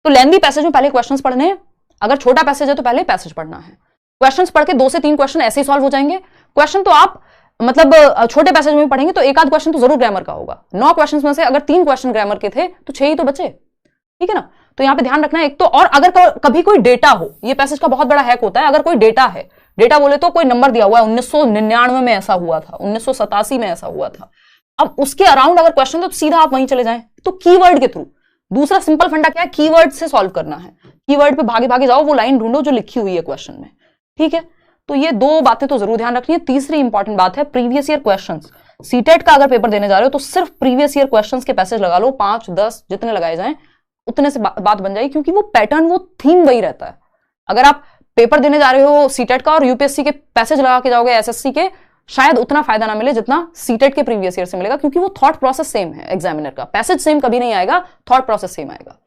तो लेंदी पैसेज में पहले क्वेश्चंस पढ़ने हैं, अगर छोटा पैसेज है तो पहले पैसेज पढ़ना है। क्वेश्चंस पढ़ के 2 से 3 क्वेश्चन ऐसे ही सॉल्व हो जाएंगे। क्वेश्चन तो आप मतलब छोटे पैसेज में पढ़ेंगे तो 1-8 क्वेश्चन तो जरूर ग्रामर का होगा। 9 क्वेश्चन में से अगर 3 क्वेश्चन ग्रामर के थे तो 6 ही तो बचे, ठीक है ना। तो यहां पे ध्यान रखना है एक तो, और अगर कभी कोई डेटा हो, ये पैसेज का बहुत बड़ा हैक होता है, अगर कोई डेटा है, डेटा बोले तो कोई नंबर दिया हुआ है 1999 में ऐसा हुआ था, 1987 में ऐसा हुआ था, अब उसके अराउंड अगर क्वेश्चन तो सीधा आप वहीं चले जाएं, तो कीवर्ड के थ्रू। दूसरा सिंपल फंडा क्या है, कीवर्ड से सॉल्व करना है, कीवर्ड पे भागे भागे जाओ, वो लाइन ढूंढो जो लिखी हुई है क्वेश्चन में, ठीक है। तो ये 2 बातें तो जरूर ध्यान रखनी है। तीसरी इंपॉर्टेंट बात है प्रीवियस ईयर क्वेश्चंस। सीटेट का अगर पेपर देने जा रहे हो तो सिर्फ प्रीवियस ईयर क्वेश्चंस के पैसेज लगा लो, 5-10 जितने लगाए जाएं उतने से बात बन जाएगी, क्योंकि वो पैटर्न, वो थीम वही रहता है। अगर आप पेपर देने जा रहे हो सीटेट का और यूपीएससी के पैसेज लगा के जाओगे एसएससी के, शायद उतना फायदा ना मिले जितना सीटेट के प्रीवियस ईयर से मिलेगा, क्योंकि वो थॉट प्रोसेस सेम है। एग्जामिनर का पैसेज सेम कभी नहीं आएगा, थॉट प्रोसेस सेम आएगा।